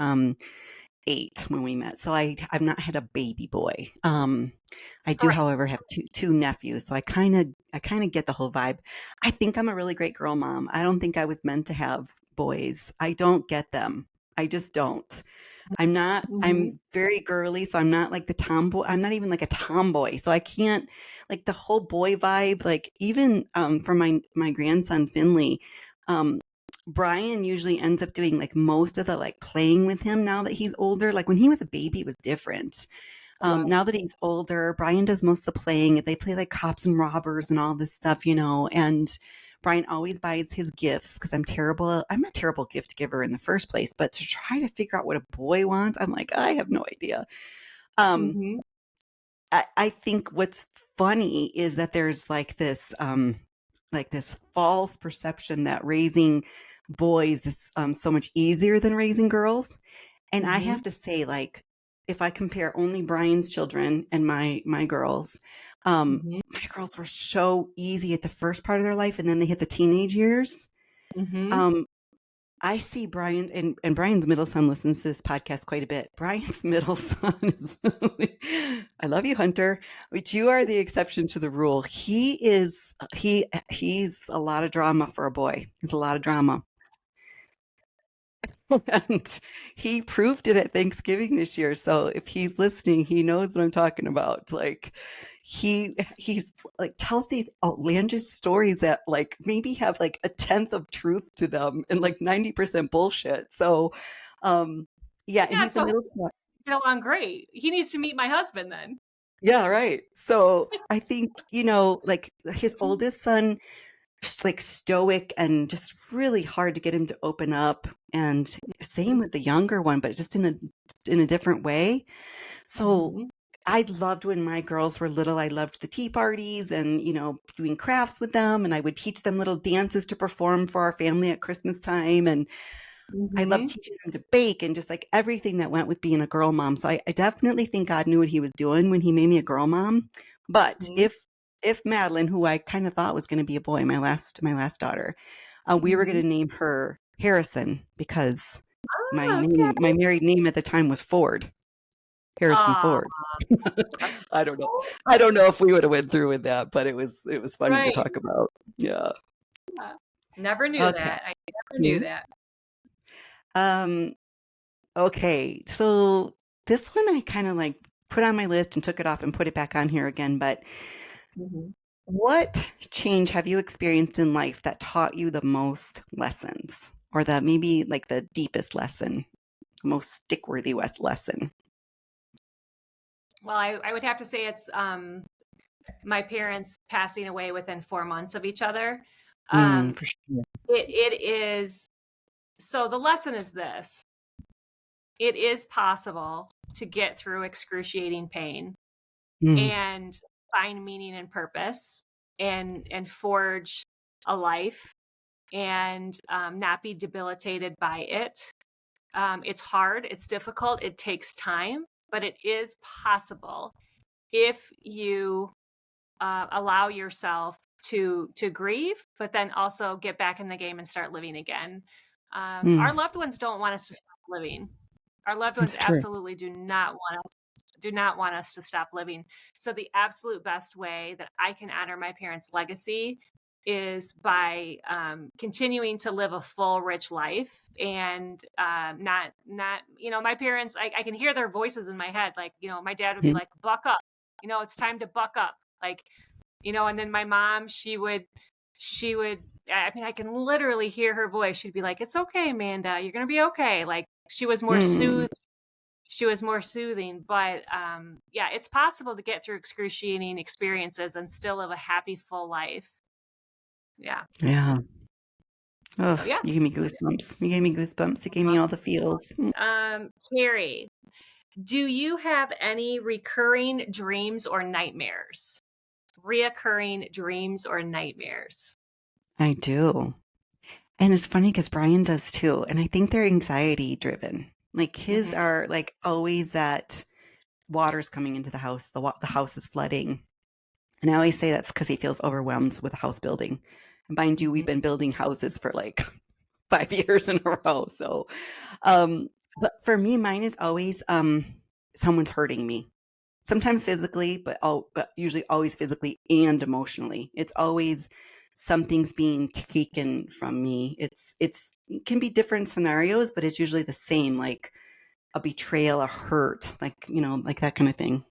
Speaker 2: 8 when we met. So I've not had a baby boy. I do,
Speaker 3: Correct.
Speaker 2: however, have two nephews. So I kind of get the whole vibe. I think I'm a really great girl mom. I don't think I was meant to have boys. I don't get them. I just don't.
Speaker 3: Hmm.
Speaker 2: I'm very girly, so I'm not like the tomboy. I'm not even like a tomboy. So I can't like the whole boy vibe, like even for my grandson Finley, um Brian usually ends up doing like most of the like playing with him now that he's older. Like when he was a baby, it was different. Now that he's older, Brian does most of the playing. They play like cops and robbers and all this stuff, and Brian always buys his gifts because I'm terrible. I'm a terrible gift giver in the first place, but to try to figure out what a boy wants, I'm like, I have no idea. I think what's funny is that there's like this false perception that raising boys is so much easier than raising girls. And I have to say, like, if I compare only Brian's children and my girls, my girls were so easy at the first part of their life, and then they hit the teenage years. I see Brian, and Brian's middle son listens to this podcast quite a bit. Brian's middle son is, I love you, Hunter, but you are the exception to the rule. He's a lot of drama for a boy. He's a lot of drama. And he proved it at Thanksgiving this year. So if he's listening, he knows what I'm talking about. Like he's like tells these outlandish stories that like maybe have like a tenth of truth to them and like 90% bullshit. So and he's
Speaker 3: so
Speaker 2: a middle class.
Speaker 3: Get along great. He needs to meet my husband then.
Speaker 2: Yeah, right. So I think, like his oldest son, just like stoic and just really hard to get him to open up, and same with the younger one, but just in a different way. So I loved when my girls were little. I loved the tea parties and doing crafts with them, and I would teach them little dances to perform for our family at Christmas time, and I loved teaching them to bake and just like everything that went with being a girl mom. So I definitely think God knew what he was doing when he made me a girl mom. But if Madeline, who I kind of thought was going to be a boy, my last daughter, we were going to name her Harrison because my married name at the time was Ford, Harrison Ford. I don't know if we would have went through with that, but it was funny to talk about. Yeah.
Speaker 3: Never knew that. I never knew that.
Speaker 2: Okay, so this one I kind of like put on my list and took it off and put it back on here again, but what change have you experienced in life that taught you the most lessons, or that maybe like the deepest lesson, the most stick-worthy lesson?
Speaker 3: Well, I would have to say it's my parents passing away within 4 months of each other.
Speaker 2: For sure.
Speaker 3: It is, so the lesson is this: it is possible to get through excruciating pain and find meaning and purpose and forge a life and not be debilitated by it. It's hard, it's difficult, it takes time, but it is possible if you allow yourself to grieve, but then also get back in the game and start living again. Our loved ones don't want us to stop living. Our loved ones absolutely do not want us to stop living. So the absolute best way that I can honor my parents' legacy is by continuing to live a full, rich life, and not my parents. I can hear their voices in my head. Like my dad would be like, "Buck up, it's time to buck up." Like and then my mom, she would. I mean, I can literally hear her voice. She'd be like, "It's okay, Amanda. You're gonna be okay." Like she was more soothing. She was more soothing, but it's possible to get through excruciating experiences and still live a happy, full life. Yeah.
Speaker 2: Yeah. Oh, so, you gave me goosebumps. You gave me goosebumps. You gave me all the feels.
Speaker 3: Terri, do you have any recurring dreams or nightmares? Reoccurring dreams or nightmares?
Speaker 2: I do. And it's funny because Brian does too. And I think they're anxiety driven. Like his are like always that water's coming into the house. The house is flooding. And I always say that's because he feels overwhelmed with the house building. And mind you, we've been building houses for like 5 years in a row. So, but for me, mine is always someone's hurting me. Sometimes physically, but usually always physically and emotionally. It's always something's being taken from me. It can be different scenarios, but it's usually the same, like a betrayal, a hurt, like like that kind of thing.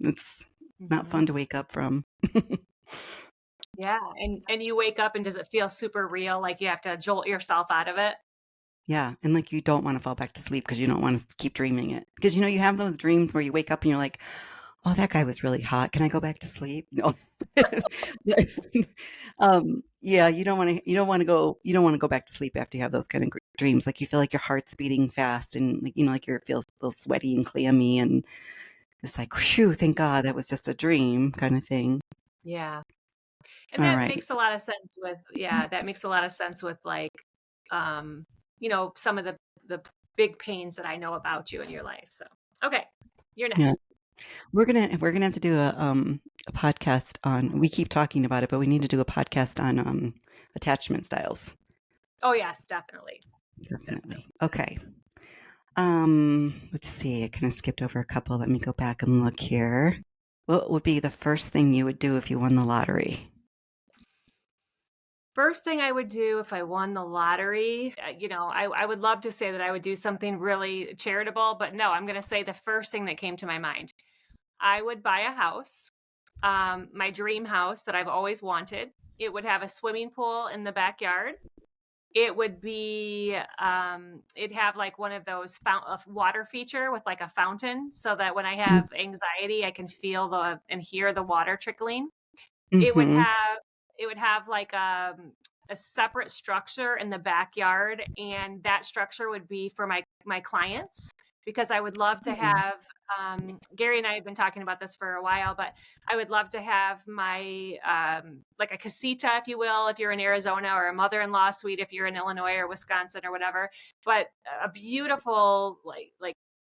Speaker 2: It's not fun to wake up from.
Speaker 3: Yeah, and you wake up and does it feel super real? Like you have to jolt yourself out of it?
Speaker 2: Yeah. And like, you don't want to fall back to sleep because you don't want to keep dreaming it. Because, you have those dreams where you wake up and you're like, oh, that guy was really hot. Can I go back to sleep? No. Yeah, you don't want to go back to sleep after you have those kind of dreams. Like, you feel like your heart's beating fast and like, like you feel a little sweaty and clammy and it's like, whew, thank God that was just a dream kind of thing.
Speaker 3: Yeah. And
Speaker 2: All
Speaker 3: that
Speaker 2: right.
Speaker 3: makes a lot of sense with like, some of the big pains that I know about you in your life. So, okay, you're next.
Speaker 2: Yeah. We're gonna have to do a podcast on. We keep talking about it, but we need to do a podcast on attachment styles.
Speaker 3: Oh yes, definitely.
Speaker 2: Okay. Let's see. I kind of skipped over a couple. Let me go back and look here. What would be the first thing you would do if you won the lottery?
Speaker 3: First thing I would do if I won the lottery, I would love to say that I would do something really charitable, but no, I'm going to say the first thing that came to my mind. I would buy a house, my dream house that I've always wanted. It would have a swimming pool in the backyard. It would be, it'd have like one of those water feature with like a fountain so that when I have anxiety, I can feel and hear the water trickling. It would
Speaker 2: Mm-hmm.
Speaker 3: have like a separate structure in the backyard, and that structure would be for my clients because I would love to have Gary and I have been talking about this for a while, but I would love to have my like a casita, if you will, if you're in Arizona, or a mother-in-law suite if you're in Illinois or Wisconsin or whatever, but a beautiful like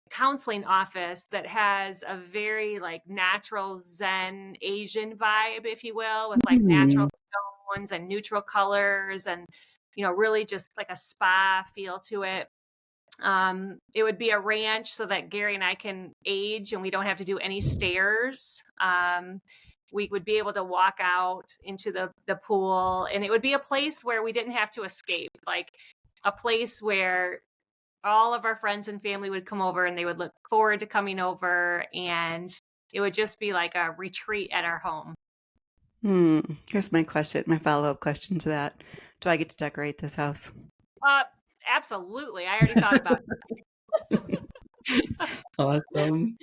Speaker 3: counseling office that has a very like natural Zen Asian vibe, if you will, with like natural stones and neutral colors and, really just like a spa feel to it. It would be a ranch so that Gary and I can age and we don't have to do any stairs. We would be able to walk out into the pool, and it would be a place where we didn't have to escape, like a place where all of our friends and family would come over and they would look forward to coming over, and it would just be like a retreat at our home.
Speaker 2: Here's my follow-up question to that. Do I get to decorate this house?
Speaker 3: Absolutely. I already thought about it.
Speaker 2: Awesome.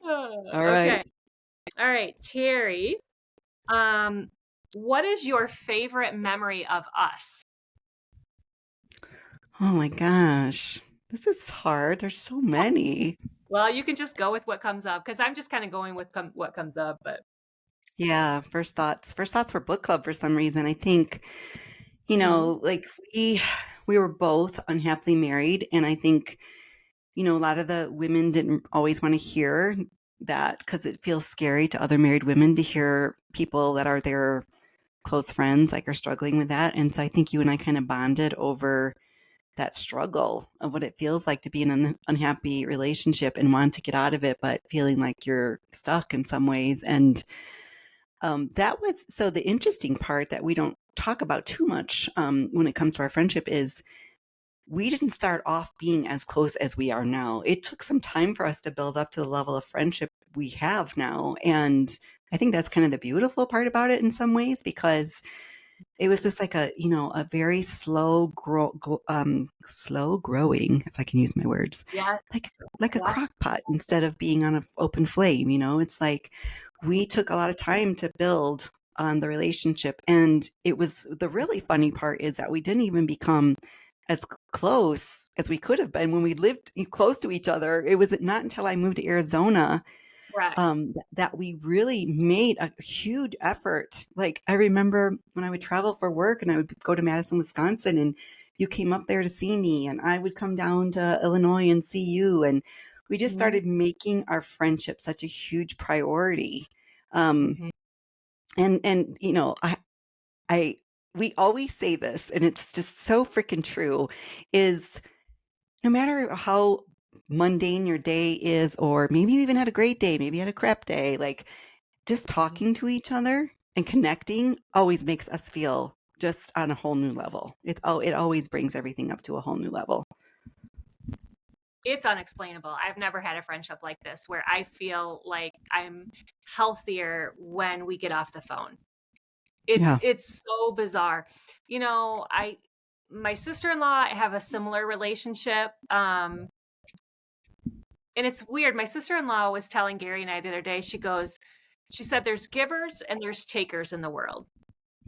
Speaker 2: All right.
Speaker 3: Okay. All right, Terri. What is your favorite memory of us?
Speaker 2: Oh my gosh. This is hard. There's so many.
Speaker 3: Well, you can just go with what comes up because I'm just kind of going with what comes up. But
Speaker 2: yeah, first thoughts for book club for some reason. I think, like we were both unhappily married, and I think, a lot of the women didn't always want to hear that because it feels scary to other married women to hear people that are their close friends like are struggling with that. And so I think you and I kind of bonded over that struggle of what it feels like to be in an unhappy relationship and want to get out of it, but feeling like you're stuck in some ways. And that was so the interesting part that we don't talk about too much when it comes to our friendship is we didn't start off being as close as we are now. It took some time for us to build up to the level of friendship we have now. And I think that's kind of the beautiful part about it in some ways, because it was just like a very slow growing, if I can use my words, like a crock pot instead of being on an open flame. It's like we took a lot of time to build on the relationship. And it was, the really funny part is that we didn't even become as close as we could have been when we lived close to each other. It was not until I moved to Arizona that we really made a huge effort. Like, I remember when I would travel for work and I would go to Madison, Wisconsin, and you came up there to see me, and I would come down to Illinois and see you. And we just started making our friendship such a huge priority. And we always say this, and it's just so freaking true, is no matter how mundane your day is, or maybe you even had a great day, maybe you had a crap day, like just talking to each other and connecting always makes us feel just on a whole new level. It always brings everything up to a whole new level.
Speaker 3: It's unexplainable. I've never had a friendship like this where I feel like I'm healthier when we get off the phone. It's so bizarre. my sister-in-law, have a similar relationship. And it's weird. My sister-in-law was telling Gary and I the other day, she said, there's givers and there's takers in the world.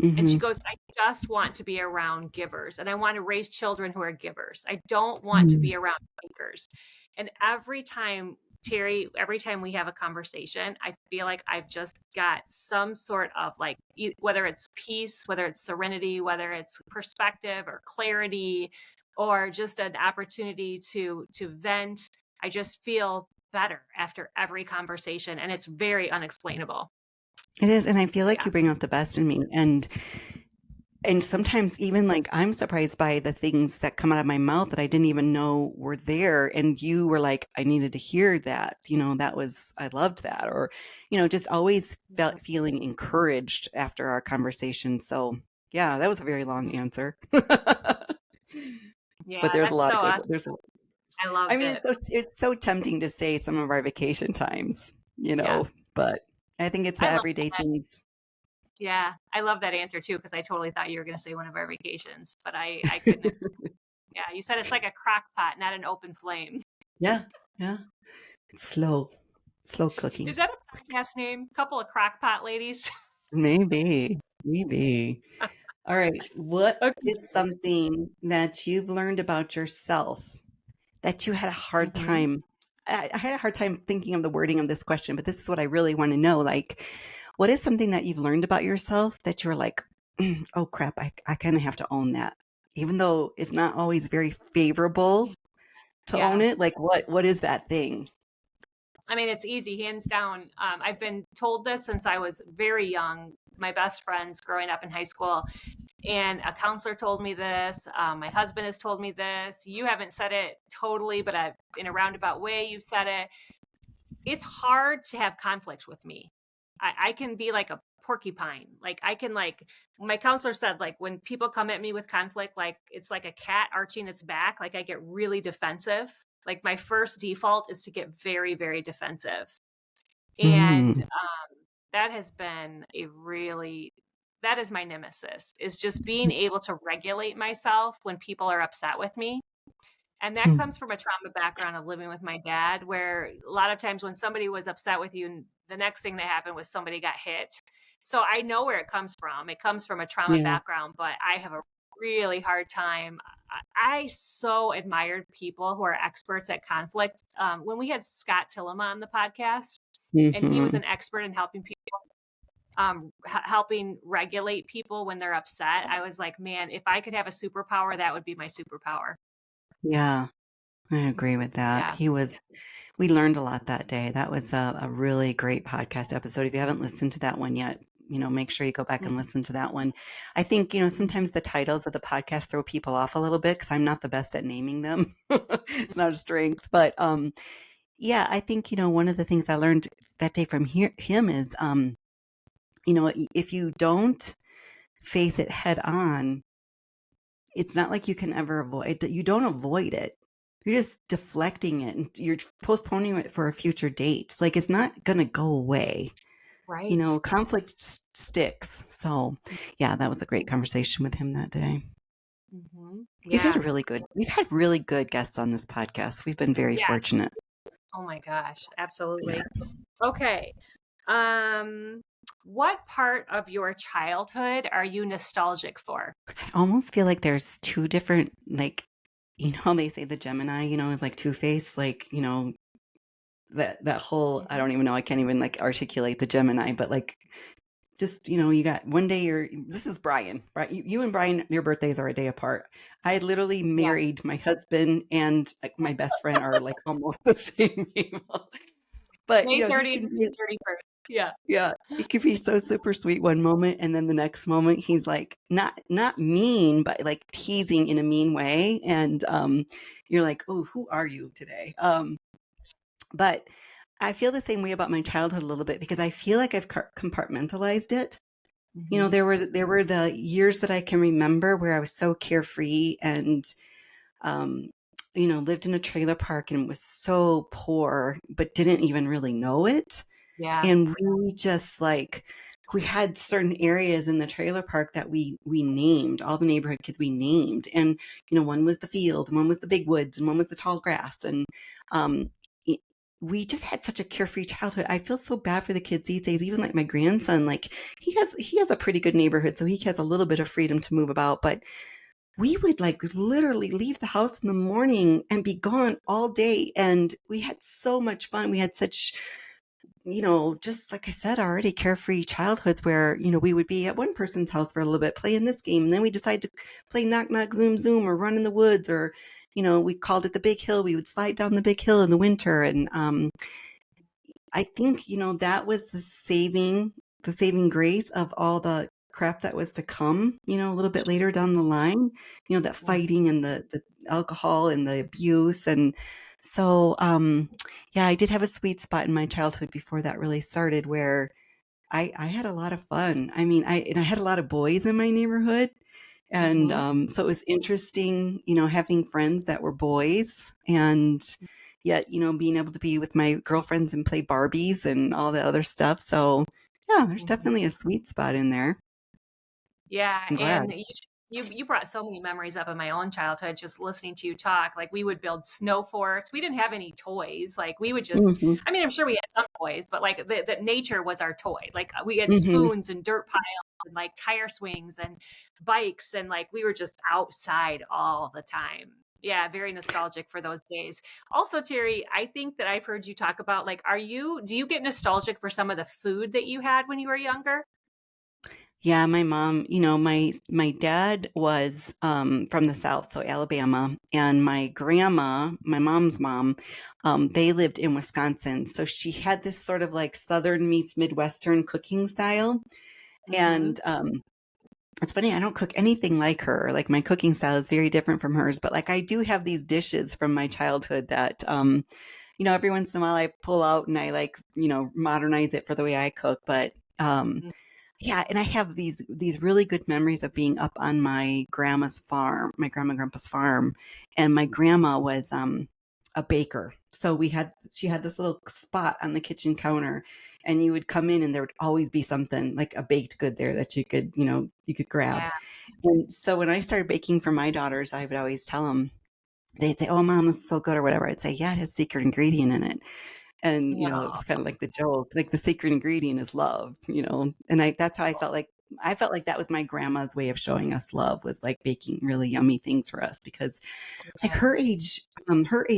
Speaker 3: And she goes, I just want to be around givers, and I want to raise children who are givers. I don't want to be around takers. And every time, Terri, every time we have a conversation, I feel like I've just got some sort of like, whether it's peace, whether it's serenity, whether it's perspective or clarity, or just an opportunity to vent. I just feel better after every conversation, and it's very unexplainable.
Speaker 2: It is. And I feel like you bring out the best in me. And sometimes even like I'm surprised by the things that come out of my mouth that I didn't even know were there. And you were like, I needed to hear that, I loved that. Or, just always felt feeling encouraged after our conversation. So yeah, that was a very long answer.
Speaker 3: Yeah,
Speaker 2: but there's a lot
Speaker 3: so
Speaker 2: of
Speaker 3: good.
Speaker 2: Awesome.
Speaker 3: I love it.
Speaker 2: It's so tempting to say some of our vacation times, but I think it's the everyday things.
Speaker 3: Yeah, I love that answer too, because I totally thought you were going to say one of our vacations, but I couldn't. Yeah, you said it's like a crock pot, not an open flame.
Speaker 2: Yeah, it's slow cooking.
Speaker 3: Is that a podcast name? Couple of crock pot ladies?
Speaker 2: Maybe. All right. What is something that you've learned about yourself that you had a hard time? I had a hard time thinking of the wording of this question, but this is what I really want to know. Like, what is something that you've learned about yourself that you're like, oh crap, I kind of have to own that, even though it's not always very favorable to own it. Like, what is that thing?
Speaker 3: I mean, it's easy, hands down. I've been told this since I was very young. My best friends growing up in high school, and a counselor told me this. My husband has told me this. You haven't said it totally, but in a roundabout way, you've said it. It's hard to have conflict with me. I can be like a porcupine. Like I can my counselor said, like when people come at me with conflict, like it's like a cat arching its back. Like I get really defensive. Like my first default is to get very, very defensive. And that has been that is my nemesis, is just being able to regulate myself when people are upset with me. And that comes from a trauma background of living with my dad, where a lot of times when somebody was upset with you, the next thing that happened was somebody got hit. So I know where it comes from. It comes from a trauma background, but I have a really hard time. I so admired people who are experts at conflict. When we had Scott Tillema on the podcast, and he was an expert in helping people, helping regulate people when they're upset, I was like, man, if I could have a superpower, that would be my superpower.
Speaker 2: Yeah, I agree with that. We learned a lot that day. That was a really great podcast episode. If you haven't listened to that one yet, make sure you go back and listen to that one. I think, sometimes the titles of the podcast throw people off a little bit because I'm not the best at naming them. It's not a strength, but yeah, I think, one of the things I learned that day from him is, if you don't face it head on, it's not like you can ever avoid it. You don't avoid it. You're just deflecting it and you're postponing it for a future date. Like it's not going to go away.
Speaker 3: Right.
Speaker 2: Conflict sticks. So yeah, that was a great conversation with him that day.
Speaker 3: Yeah.
Speaker 2: We've had really good guests on this podcast. We've been very fortunate.
Speaker 3: Oh my gosh. Absolutely. Yeah. Okay. What part of your childhood are you nostalgic for?
Speaker 2: I almost feel like there's two different, like, they say the Gemini, is like two-faced, like, that whole, I don't even know, I can't even like articulate the Gemini, but like, just, you got one day this is Brian, right? You and Brian, your birthdays are a day apart. I literally married my husband and my best friend are like almost the same people. But
Speaker 3: May 30th and 31st. Yeah.
Speaker 2: Yeah. He could be so super sweet one moment. And then the next moment he's like, not mean, but like teasing in a mean way. And you're like, oh, who are you today? But I feel the same way about my childhood a little bit because I feel like I've compartmentalized it. There were the years that I can remember where I was so carefree and, lived in a trailer park and was so poor, but didn't even really know it.
Speaker 3: Yeah.
Speaker 2: And we just like we had certain areas in the trailer park that we named, all the neighborhood kids we named. And, one was the field, and one was the big woods, and one was the tall grass. And it, we just had such a carefree childhood. I feel so bad for the kids these days. Even like my grandson, like he has a pretty good neighborhood, so he has a little bit of freedom to move about. But we would like literally leave the house in the morning and be gone all day. And we had so much fun. We had such, just like I said already, carefree childhoods where, we would be at one person's house for a little bit playing this game. And then we decide to play knock, knock, zoom, zoom, or run in the woods, or, we called it the big hill. We would slide down the big hill in the winter. And I think, that was the saving grace of all the crap that was to come, a little bit later down the line, that fighting and the alcohol and the abuse. And so, yeah, I did have a sweet spot in my childhood before that really started where I had a lot of fun. I mean, I had a lot of boys in my neighborhood. And so it was interesting, having friends that were boys, and yet, being able to be with my girlfriends and play Barbies and all the other stuff. So yeah, there's definitely a sweet spot in there.
Speaker 3: Yeah,
Speaker 2: I'm glad.
Speaker 3: and you brought so many memories up in my own childhood just listening to you talk. Like we would build snow forts. We didn't have any toys. Like we would just, I mean, I'm sure we had some toys, but like the nature was our toy. Like we had spoons and dirt piles and like tire swings and bikes, and like we were just outside all the time. Yeah, very nostalgic for those days. Also, Terri, I think that I've heard you talk about like, do you get nostalgic for some of the food that you had when you were younger?
Speaker 2: Yeah, my mom, my dad was from the South, so Alabama, and my grandma, my mom's mom, they lived in Wisconsin. So she had this sort of like Southern meets Midwestern cooking style. And it's funny, I don't cook anything like her. Like my cooking style is very different from hers, but like I do have these dishes from my childhood that every once in a while I pull out and I like, modernize it for the way I cook. But yeah, and I have these really good memories of being up on my grandma's farm, my grandma and grandpa's farm, and my grandma was a baker. So she had this little spot on the kitchen counter, and you would come in and there would always be something like a baked good there that you could grab.
Speaker 3: Yeah.
Speaker 2: And so when I started baking for my daughters, I would always tell them, they'd say, "Oh, mom, is so good," or whatever. I'd say, "Yeah, it has secret ingredient in it." And, it was kind of like the joke, like the secret ingredient is love, and that's how I felt like that was my grandma's way of showing us love, was like baking really yummy things for us, because like her age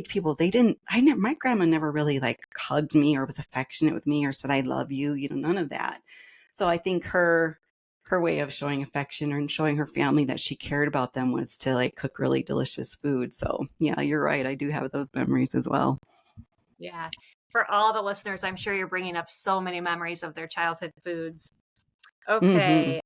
Speaker 2: people, my grandma never really like hugged me or was affectionate with me or said, "I love you," none of that. So I think her way of showing affection and showing her family that she cared about them was to like cook really delicious food. So yeah, you're right. I do have those memories as well.
Speaker 3: Yeah. For all the listeners, I'm sure you're bringing up so many memories of their childhood foods. Okay.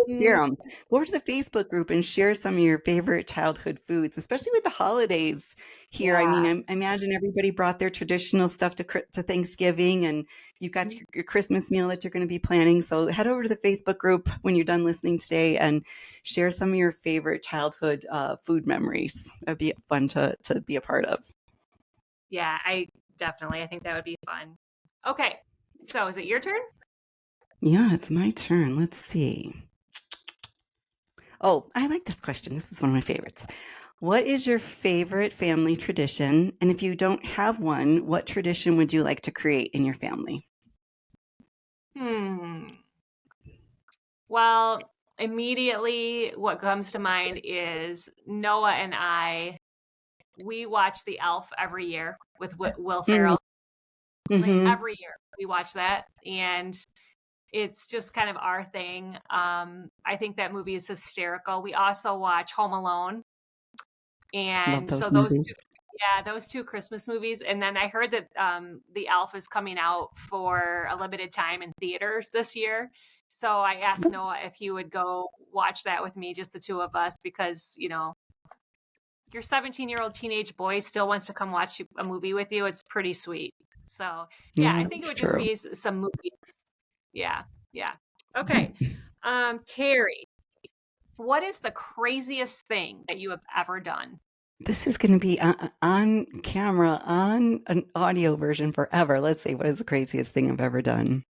Speaker 2: Share them. Go over to the Facebook group and share some of your favorite childhood foods, especially with the holidays here.
Speaker 3: Yeah.
Speaker 2: I mean, I imagine everybody brought their traditional stuff to Thanksgiving, and you've got your Christmas meal that you're going to be planning. So head over to the Facebook group when you're done listening today and share some of your favorite childhood food memories. That'd be fun to be a part of.
Speaker 3: Yeah, I think that would be fun. Okay. So is it your turn?
Speaker 2: Yeah, it's my turn. Let's see. Oh, I like this question. This is one of my favorites. What is your favorite family tradition? And if you don't have one, what tradition would you like to create in your family?
Speaker 3: Well, immediately what comes to mind is Noah and I, we watch The Elf every year with Will Ferrell. Like every year we watch that, and it's just kind of our thing. I think that movie is hysterical. We also watch Home Alone. And so those two Christmas movies. And then I heard that The Elf is coming out for a limited time in theaters this year. So I asked Noah if he would go watch that with me, just the two of us, because, your 17-year-old teenage boy still wants to come watch a movie with you. It's pretty sweet. So yeah, I think it would just be some movie. Yeah. Yeah. Okay. Terri, what is the craziest thing that you have ever done?
Speaker 2: This is going to be on camera, on an audio version forever. Let's see. What is the craziest thing I've ever done?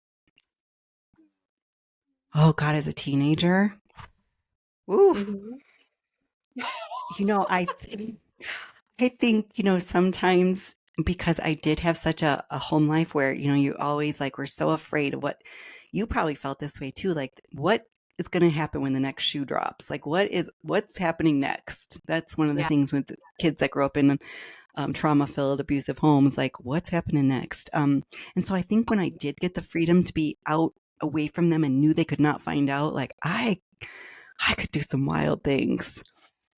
Speaker 2: Oh God, as a teenager. Oof. I think, sometimes because I did have such a home life where, you always were so afraid of what you probably felt this way too. Like, what is going to happen when the next shoe drops? Like, what's happening next? That's one of the things with kids that grow up in trauma-filled, abusive homes. Like, what's happening next? And so I think when I did get the freedom to be out away from them and knew they could not find out, like I could do some wild things.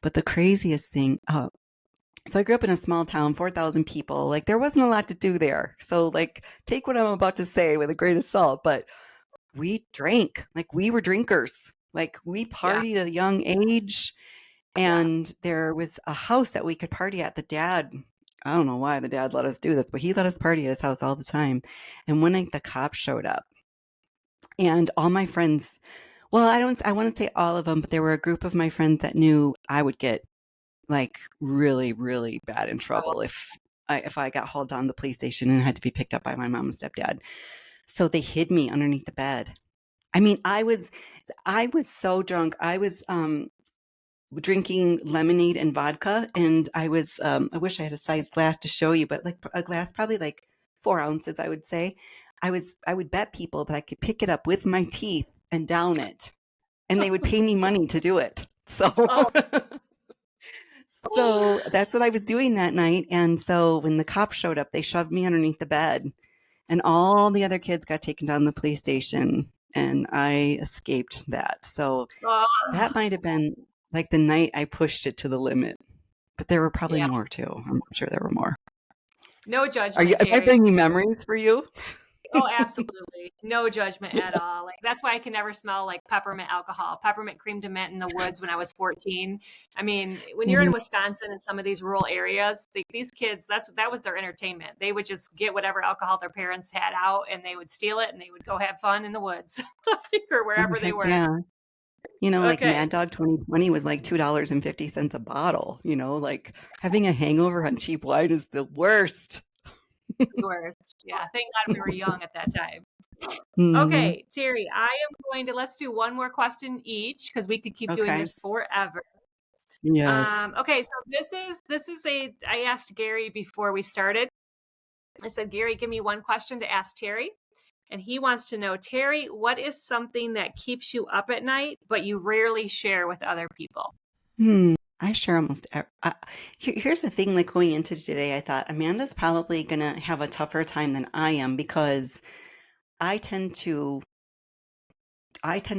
Speaker 2: But the craziest thing, so I grew up in a small town, 4,000 people. Like, there wasn't a lot to do there. So, take what I'm about to say with a grain of salt. But we drank. Like, we were drinkers. Like, we partied at a young age. And there was a house that we could party at. I don't know why the dad let us do this, but he let us party at his house all the time. And one night the cops showed up. And all my friends, well, I want to say all of them, but there were a group of my friends that knew I would get really, really bad in trouble if I got hauled down to the police station and had to be picked up by my mom and stepdad. So they hid me underneath the bed. I mean, I was so drunk. I was drinking lemonade and vodka, and I wish I had a sized glass to show you, but a glass probably 4 ounces, I would say. I would bet people that I could pick it up with my teeth and down it, and they would pay me money to do it. So So that's what I was doing that night. And so when the cops showed up, they shoved me underneath the bed, and all the other kids got taken down to the police station, and I escaped that. So that might have been the night I pushed it to the limit. But there were probably more too. I'm sure there were more.
Speaker 3: No judgment.
Speaker 2: Am I bringing memories for you?
Speaker 3: Oh, absolutely. No judgment at all. That's why I can never smell peppermint alcohol, peppermint cream de mint in the woods when I was 14. I mean, when you're in Wisconsin and some of these rural areas, these kids, that was their entertainment. They would just get whatever alcohol their parents had out and they would steal it and they would go have fun in the woods or wherever they were.
Speaker 2: Yeah. Mad Dog 2020 was $2.50 a bottle. Having a hangover on cheap wine is the worst.
Speaker 3: Worst. Yeah. Thank God we were young at that time.
Speaker 2: Mm-hmm.
Speaker 3: Okay, Terri, let's do one more question each because we could keep doing this forever.
Speaker 2: Yes.
Speaker 3: Okay, so this is I asked Gary before we started. I said, Gary, give me one question to ask Terri. And he wants to know, Terri, what is something that keeps you up at night, but you rarely share with other people?
Speaker 2: I share almost. Here's the thing, going into today, I thought Amanda's probably going to have a tougher time than I am because I tend to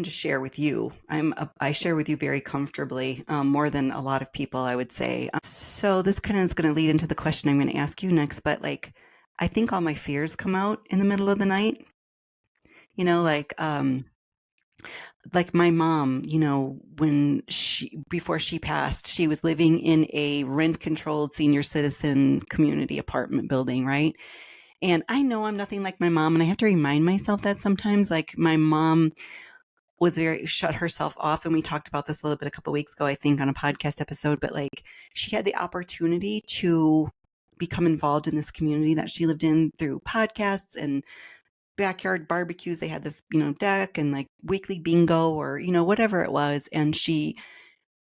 Speaker 2: share with you. I share with you very comfortably, more than a lot of people, I would say. So this kind of is going to lead into the question I'm going to ask you next. But I think all my fears come out in the middle of the night. My mom, before she passed, she was living in a rent-controlled senior citizen community apartment building, right? And I know I'm nothing like my mom, and I have to remind myself that sometimes. My mom was shut herself off, and we talked about this a little bit a couple of weeks ago, I think, on a podcast episode, but she had the opportunity to become involved in this community that she lived in through podcasts and backyard barbecues. They had this, deck and weekly bingo or, whatever it was. And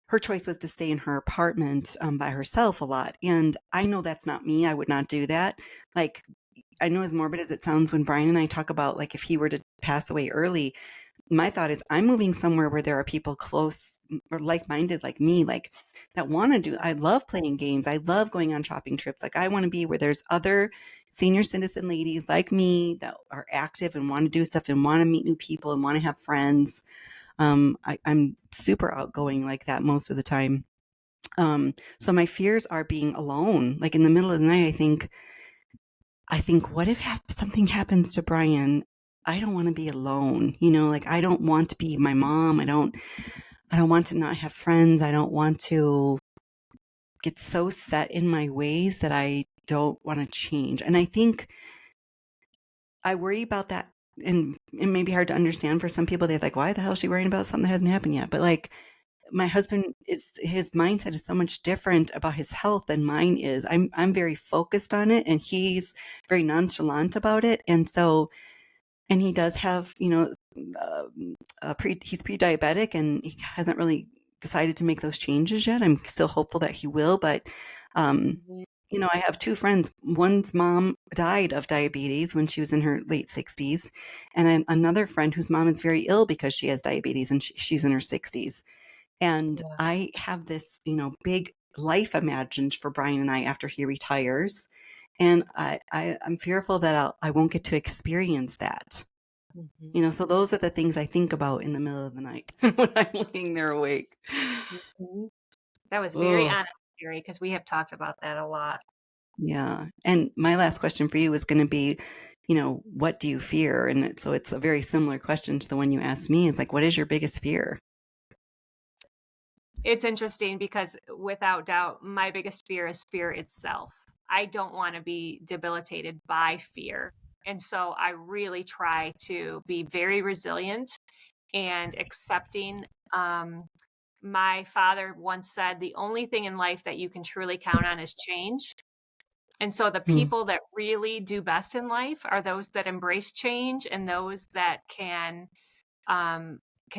Speaker 2: her choice was to stay in her apartment by herself a lot. And I know that's not me. I would not do that. I know, as morbid as it sounds, when Brian and I talk about if he were to pass away early, my thought is I'm moving somewhere where there are people close or like-minded like me, that want to do. I love playing games. I love going on shopping trips. I want to be where there's other senior citizen ladies like me that are active and want to do stuff and want to meet new people and want to have friends. I'm super outgoing like that most of the time. So my fears are being alone. In the middle of the night, I think, what if something happens to Brian? I don't want to be alone. I don't want to be my mom. I don't want to not have friends. I don't want to get so set in my ways that I don't want to change. And I think I worry about that. And it may be hard to understand for some people. They're like, why the hell is she worrying about something that hasn't happened yet? But my husband, his mindset is so much different about his health than mine is. I'm very focused on it, and he's very nonchalant about it. And he does have, he's pre-diabetic and he hasn't really decided to make those changes yet. I'm still hopeful that he will, but I have two friends. One's mom died of diabetes when she was in her late 60s, and another friend whose mom is very ill because she has diabetes and she's in her 60s. And I have this, big life imagined for Brian and I after he retires. And I'm fearful that I won't get to experience that. So those are the things I think about in the middle of the night when I'm laying there awake.
Speaker 3: That was very honest, Terri, because we have talked about that a lot.
Speaker 2: Yeah. And my last question for you is going to be, what do you fear? And so it's a very similar question to the one you asked me. It's like, what is your biggest fear?
Speaker 3: It's interesting because without doubt, my biggest fear is fear itself. I don't want to be debilitated by fear. And so I really try to be very resilient and accepting. My father once said, the only thing in life that you can truly count on is change. And so the people that really do best in life are those that embrace change and those that can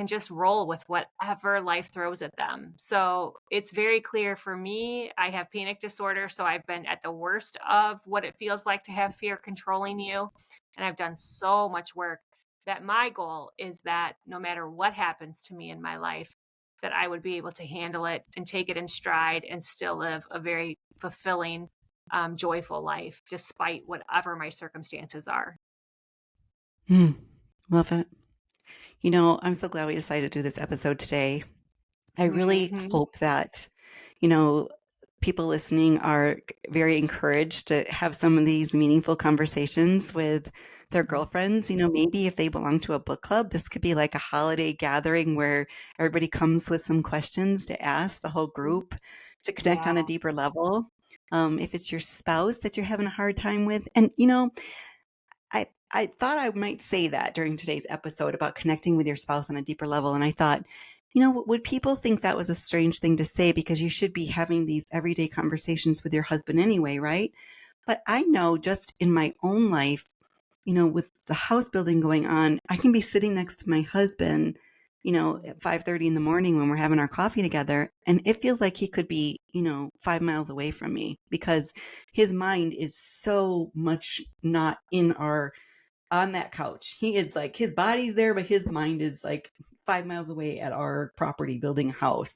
Speaker 3: just roll with whatever life throws at them. So it's very clear for me, I have panic disorder. So I've been at the worst of what it feels like to have fear controlling you. And I've done so much work that my goal is that no matter what happens to me in my life, that I would be able to handle it and take it in stride and still live a very fulfilling, joyful life, despite whatever my circumstances are.
Speaker 2: Love it. I'm so glad we decided to do this episode today. I really hope that, people listening are very encouraged to have some of these meaningful conversations with their girlfriends. Maybe if they belong to a book club, this could be like a holiday gathering where everybody comes with some questions to ask the whole group to connect on a deeper level. If it's your spouse that you're having a hard time with, and I thought I might say that during today's episode about connecting with your spouse on a deeper level. And I thought, would people think that was a strange thing to say because you should be having these everyday conversations with your husband anyway, right? But I know just in my own life, with the house building going on, I can be sitting next to my husband, at 5:30 in the morning when we're having our coffee together. And it feels like he could be, 5 miles away from me because his mind is so much not on that couch. He is like, his body's there, but his mind is like 5 miles away at our property building a house,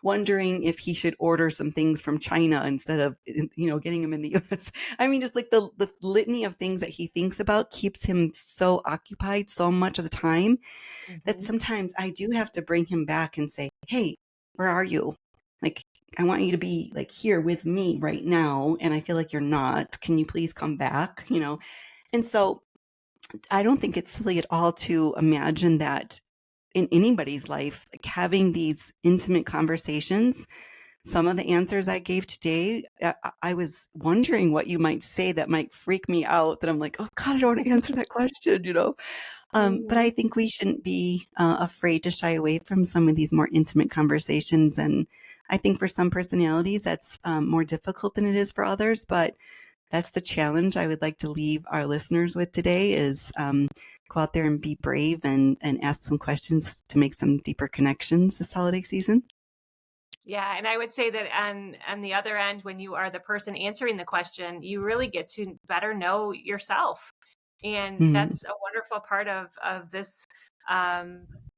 Speaker 2: wondering if he should order some things from China instead of, getting them in the US. I mean, just like the litany of things that he thinks about keeps him so occupied so much of the time that sometimes I do have to bring him back and say, hey, where are you? Like, I want you to be like here with me right now. And I feel like you're not. Can you please come back? And so I don't think it's silly at all to imagine that in anybody's life, like having these intimate conversations. Some of the answers I gave today, I was wondering what you might say that might freak me out, that I'm like, oh God, I don't want to answer that question, But I think we shouldn't be afraid to shy away from some of these more intimate conversations. And I think for some personalities, that's more difficult than it is for others. But that's the challenge I would like to leave our listeners with today is go out there and be brave and ask some questions to make some deeper connections this holiday season.
Speaker 3: Yeah. And I would say that on the other end, when you are the person answering the question, you really get to better know yourself. And that's a wonderful part of this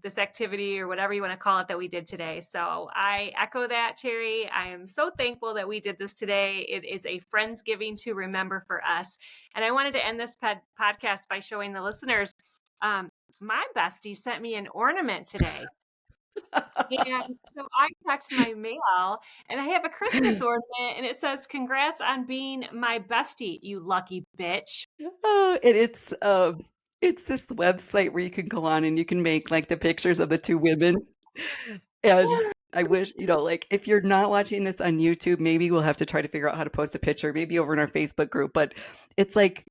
Speaker 3: this activity or whatever you want to call it that we did today. So I echo that, Terri. I am so thankful that we did this today. It is a Friendsgiving to remember for us. And I wanted to end this podcast by showing the listeners, my bestie sent me an ornament today. And so I checked my mail and I have a Christmas ornament and it says, congrats on being my bestie, you lucky bitch.
Speaker 2: Oh, and it's this website where you can go on and you can make like the pictures of the two women. And I wish, like if you're not watching this on YouTube, maybe we'll have to try to figure out how to post a picture, maybe over in our Facebook group. But it's like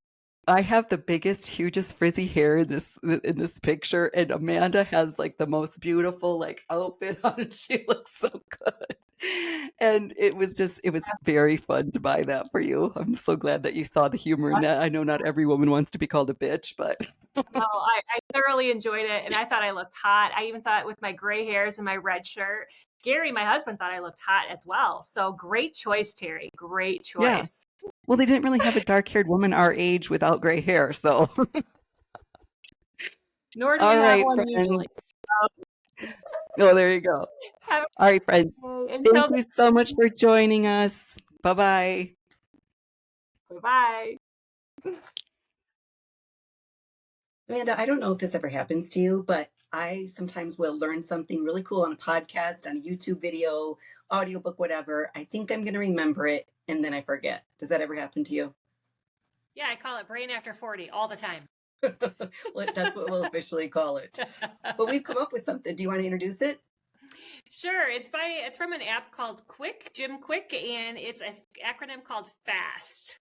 Speaker 2: I have the biggest, hugest frizzy hair in this picture, and Amanda has like the most beautiful like outfit on. She looks so good. And it was very fun to buy that for you. I'm so glad that you saw the humor in that. I know not every woman wants to be called a bitch, but
Speaker 3: Oh, I thoroughly enjoyed it, and I thought I looked hot. I even thought with my gray hairs and my red shirt. Gary, my husband, thought I looked hot as well. So great choice, Terri. Great
Speaker 2: yeah.
Speaker 3: choice.
Speaker 2: Well, they didn't really have a dark-haired woman our age without gray hair, so.
Speaker 3: Nor do
Speaker 2: All
Speaker 3: we have
Speaker 2: right,
Speaker 3: one usually.
Speaker 2: friends. Oh, there you go.
Speaker 3: Have
Speaker 2: All right, friends. Thank you so much for joining us. Bye-bye.
Speaker 3: Bye-bye.
Speaker 2: Amanda, I don't know if this ever happens to you, but I sometimes will learn something really cool on a podcast, on a YouTube video, audiobook, whatever. I think I'm going to remember it, and then I forget. Does that ever happen to you?
Speaker 3: Yeah, I call it brain after 40 all the time.
Speaker 2: Well, that's what we'll officially call it. But we've come up with something. Do you want to introduce it?
Speaker 3: Sure. It's from an app called Jim Quick, and it's an acronym called FAST.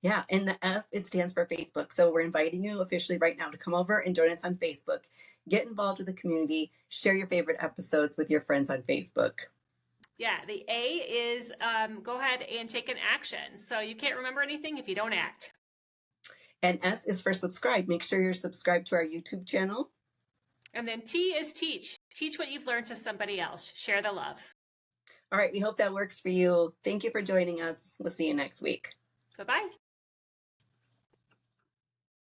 Speaker 2: Yeah, and the F, it stands for Facebook. So we're inviting you officially right now to come over and join us on Facebook. Get involved with the community. Share your favorite episodes with your friends on Facebook.
Speaker 3: Yeah, the A is go ahead and take an action. So you can't remember anything if you don't act.
Speaker 2: And S is for subscribe. Make sure you're subscribed to our YouTube channel.
Speaker 3: And then T is teach. Teach what you've learned to somebody else. Share the love.
Speaker 2: All right, we hope that works for you. Thank you for joining us. We'll see you next week.
Speaker 3: Bye-bye.